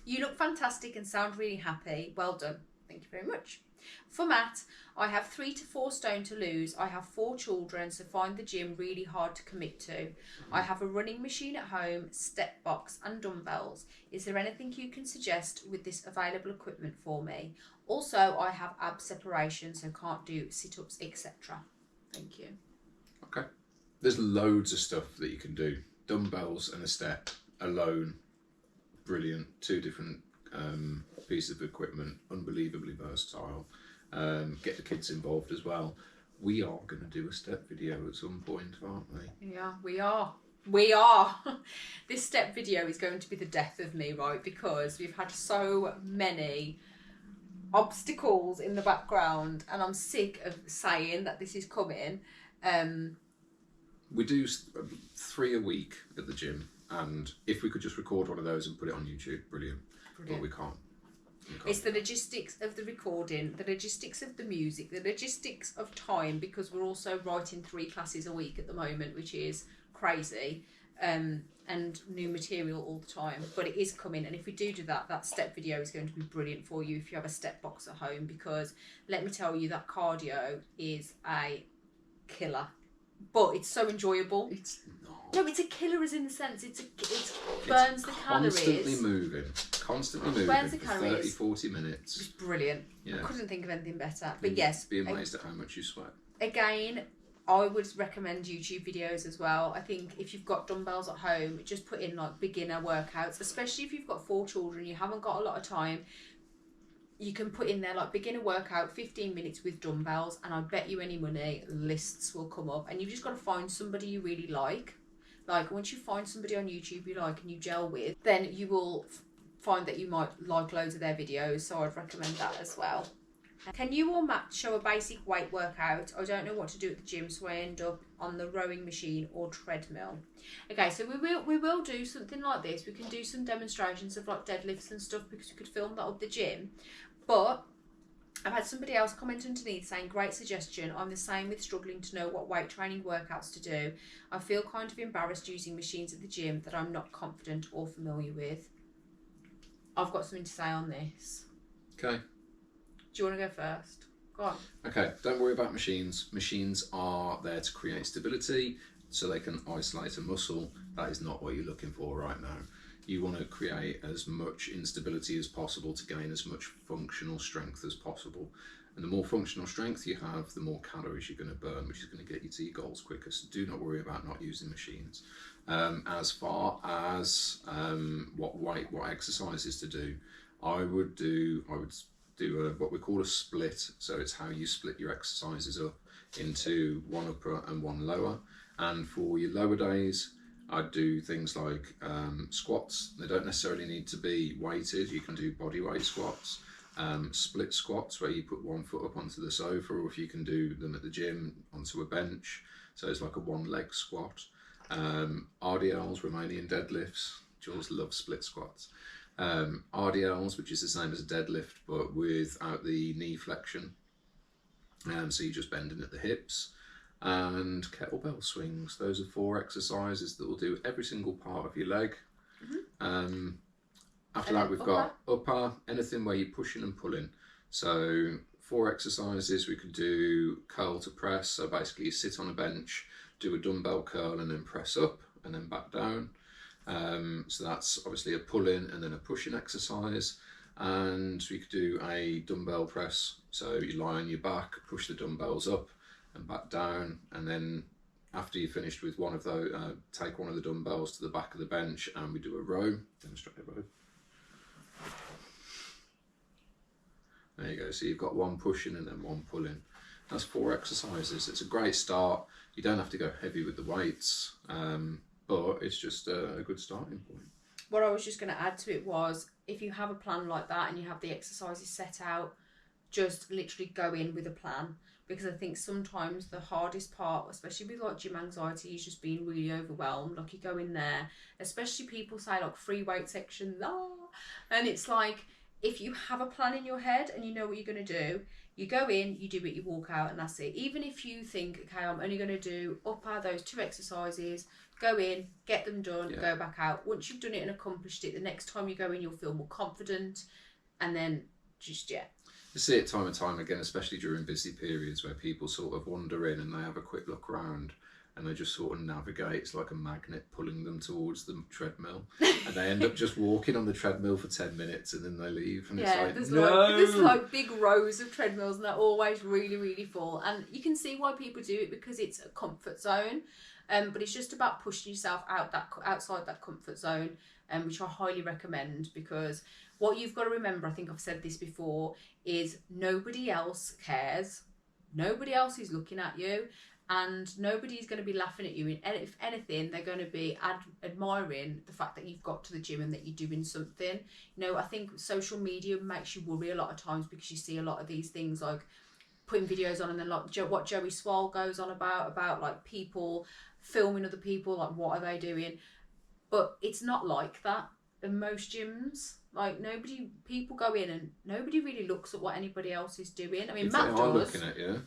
You look fantastic and sound really happy. Well done. Thank you very much. For Matt, I have 3 to 4 stone to lose. I have 4 children, so find the gym really hard to commit to. I have a running machine at home, step box and dumbbells. Is there anything you can suggest with this available equipment for me? Also, I have ab separation, so can't do sit-ups, etc. Thank you. Okay. There's loads of stuff that you can do. Dumbbells and a step alone, brilliant. 2 different pieces of equipment, unbelievably versatile. Get the kids involved as well. We are going to do a step video at some point, aren't we? Yeah, we are. We are. This step video is going to be the death of me, right? Because we've had so many obstacles in the background, and I'm sick of saying that this is coming. We do 3 a week at the gym, and if we could just record one of those and put it on YouTube, brilliant. But we can't. It's the logistics of the recording, the logistics of the music, the logistics of time, because we're also writing 3 classes a week at the moment, which is crazy, and new material all the time. But it is coming, and if we do that, that step video is going to be brilliant for you if you have a step box at home, because let me tell you, that cardio is a killer. But it's so enjoyable. It's not. No, it's a killer as in the sense it burns the calories. Constantly moving Burns the for calories. 30, 40 minutes. It's brilliant. Yeah. I couldn't think of anything better. But yes. Be amazed at how much you sweat. Again, I would recommend YouTube videos as well. I think if you've got dumbbells at home, just put in like beginner workouts, especially if you've got 4 children, you haven't got a lot of time. You can put in there like beginner workout, 15 minutes with dumbbells, and I bet you any money lists will come up. And you've just got to find somebody you really like. Like once you find somebody on YouTube you like and you gel with, then you will find that you might like loads of their videos. So I'd recommend that as well. Can you or Matt show a basic weight workout? I don't know what to do at the gym, so I end up on the rowing machine or treadmill. Okay, so we will do something like this. We can do some demonstrations of like deadlifts and stuff, because we could film that at the gym. But I've had somebody else comment underneath saying, great suggestion. I'm the same with struggling to know what weight training workouts to do. I feel kind of embarrassed using machines at the gym that I'm not confident or familiar with. I've got something to say on this. Okay. Do you want to go first? Go on. Okay, don't worry about machines. Machines are there to create stability so they can isolate a muscle. That is not what you're looking for right now. You want to create as much instability as possible to gain as much functional strength as possible. And the more functional strength you have, the more calories you're going to burn, which is going to get you to your goals quicker. So do not worry about not using machines. As far as what exercises to do, I would do what we call a split. So it's how you split your exercises up into one upper and one lower. And for your lower days, I'd do things like squats. They don't necessarily need to be weighted. You can do body weight squats, split squats where you put one foot up onto the sofa, or if you can do them at the gym, onto a bench. So it's like a 1-leg squat. RDLs, Romanian deadlifts. Jules loves split squats. RDLs, which is the same as a deadlift but without the knee flexion. So you're just bending at the hips. And kettlebell swings. Those are 4 exercises that will do every single part of your leg. Mm-hmm. After that, we've got upper, anything where you're pushing and pulling. So 4 exercises. We could do curl to press. So basically you sit on a bench, do a dumbbell curl and then press up and then back down. So that's obviously a pull-in and then a pushing exercise. And we could do a dumbbell press. So you lie on your back, push the dumbbells up and back down, and then after you're finished with one of those, take one of the dumbbells to the back of the bench and we do a row. Demonstrate a row. There you go. So you've got 1 pushing and then 1 pulling. That's 4 exercises. It's a great start. You don't have to go heavy with the weights, but it's just a good starting point. What I was just going to add to it was, if you have a plan like that and you have the exercises set out, just literally go in with a plan. Because I think sometimes the hardest part, especially with like gym anxiety, is just being really overwhelmed. Like you go in there, especially people say like free weight section, and it's like, if you have a plan in your head and you know what you're going to do, you go in, you do it, you walk out, and that's it. Even if you think, okay, I'm only going to do upper, those 2 exercises, go in, get them done, go back out. Once you've done it and accomplished it, the next time you go in, you'll feel more confident, and then just, You see it time and time again, especially during busy periods where people sort of wander in and they have a quick look around and they just sort of navigate. It's like a magnet pulling them towards the treadmill, and they end up just walking on the treadmill for 10 minutes and then they leave. And it's like, there's like big rows of treadmills and they're always really, really full. And you can see why people do it, because it's a comfort zone. But it's just about pushing yourself outside that comfort zone, which I highly recommend, because what you've got to remember, I think I've said this before, is nobody else cares. Nobody else is looking at you. and nobody's going to be laughing at you. If anything, they're going to be admiring the fact that you've got to the gym and that you're doing something. You know, I think social media makes you worry a lot of times because you see a lot of these things like putting videos on, and then like what Joey Swall goes on about like people filming other people, like what are they doing? But it's not like that in most gyms. Like people go in and nobody really looks at what anybody else is doing. I mean, if Matt they are does. looking at you,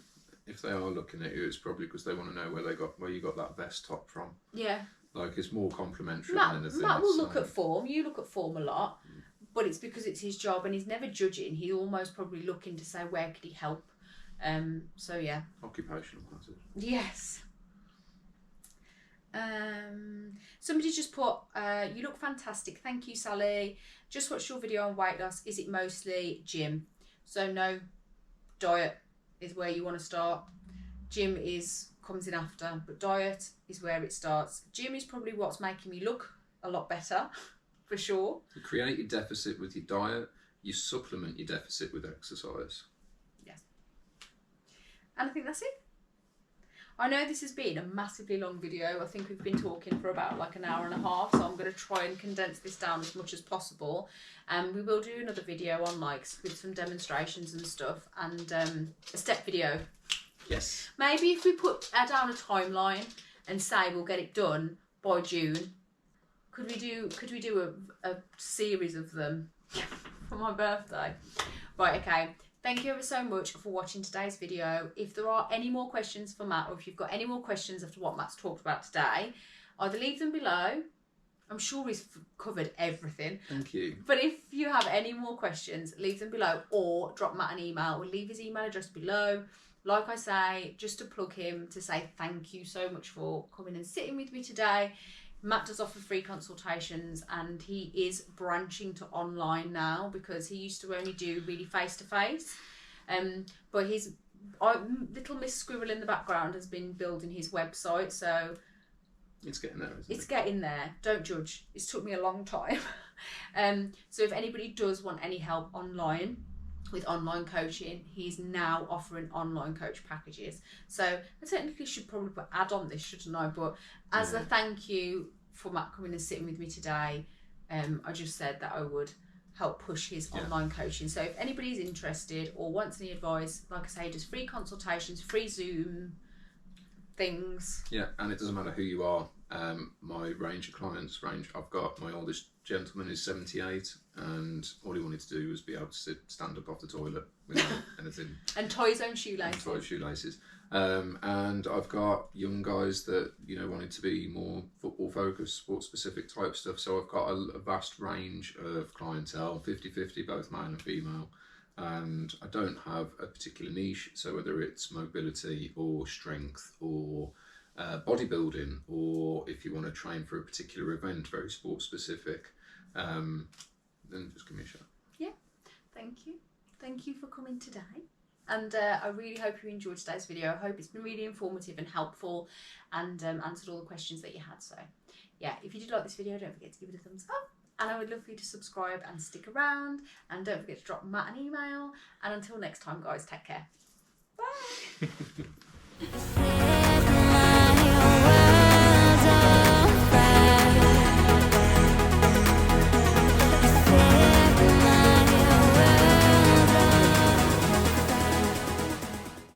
if they are looking at you, it's probably because they want to know where you got that vest top from. Yeah. Like, it's more complimentary Matt, than anything. Matt will look at form. You look at form a lot, but it's because it's his job, and he's never judging. He's almost probably looking to say where could he help. So yeah. Occupational hazard. Yes. Somebody just put, you look fantastic. Thank you, Sally. Just watched your video on weight loss. Is it mostly gym? So no, diet is where you want to start. Gym comes in after, but diet is where it starts. Gym is probably what's making me look a lot better, for sure. You create your deficit with your diet. You supplement your deficit with exercise. Yes. And I think that's it. I know this has been a massively long video. I think we've been talking for about like an hour and a half, so I'm going to try and condense this down as much as possible. We will do another video on with some demonstrations and stuff, and a step video. Yes. Maybe if we put down a timeline and say we'll get it done by June, could we do a series of them for my birthday? Right, okay. Thank you ever so much for watching today's video. If there are any more questions for Matt, or if you've got any more questions after what Matt's talked about today, either leave them below. I'm sure he's covered everything. Thank you. But if you have any more questions, leave them below, or drop Matt an email. We'll leave his email address below. Like I say, just to plug him, to say thank you so much for coming and sitting with me today. Matt does offer free consultations, and he is branching to online now because he used to only do really face-to-face. But his little Miss Squirrel in the background has been building his website, so it's getting there, isn't it? It's getting there. Don't judge. It's took me a long time. So if anybody does want any help online with online coaching, he's now offering online coach packages. So I technically should probably add on this, shouldn't I? But as a thank you for Matt coming and sitting with me today, I just said that I would help push his online coaching. So if anybody's interested or wants any advice, like I say, he does free consultations, free Zoom things. Yeah, and it doesn't matter who you are. My range of clients I've got my oldest gentleman is 78, and all he wanted to do was be able to stand up off the toilet without anything. And tie his own shoelaces. And I've got young guys that wanted to be more football focused, sports specific type stuff. So I've got a vast range of clientele, 50-50, both male and female. And I don't have a particular niche. So whether it's mobility or strength or bodybuilding, or if you want to train for a particular event, very sports specific, then just give me a shout. Yeah, thank you for coming today, and I really hope you enjoyed today's video. I hope it's been really informative and helpful, and answered all the questions that you had. So yeah, if you did like this video, don't forget to give it a thumbs up, and I would love for you to subscribe and stick around, and don't forget to drop Matt an email. And until next time, guys, take care. Bye.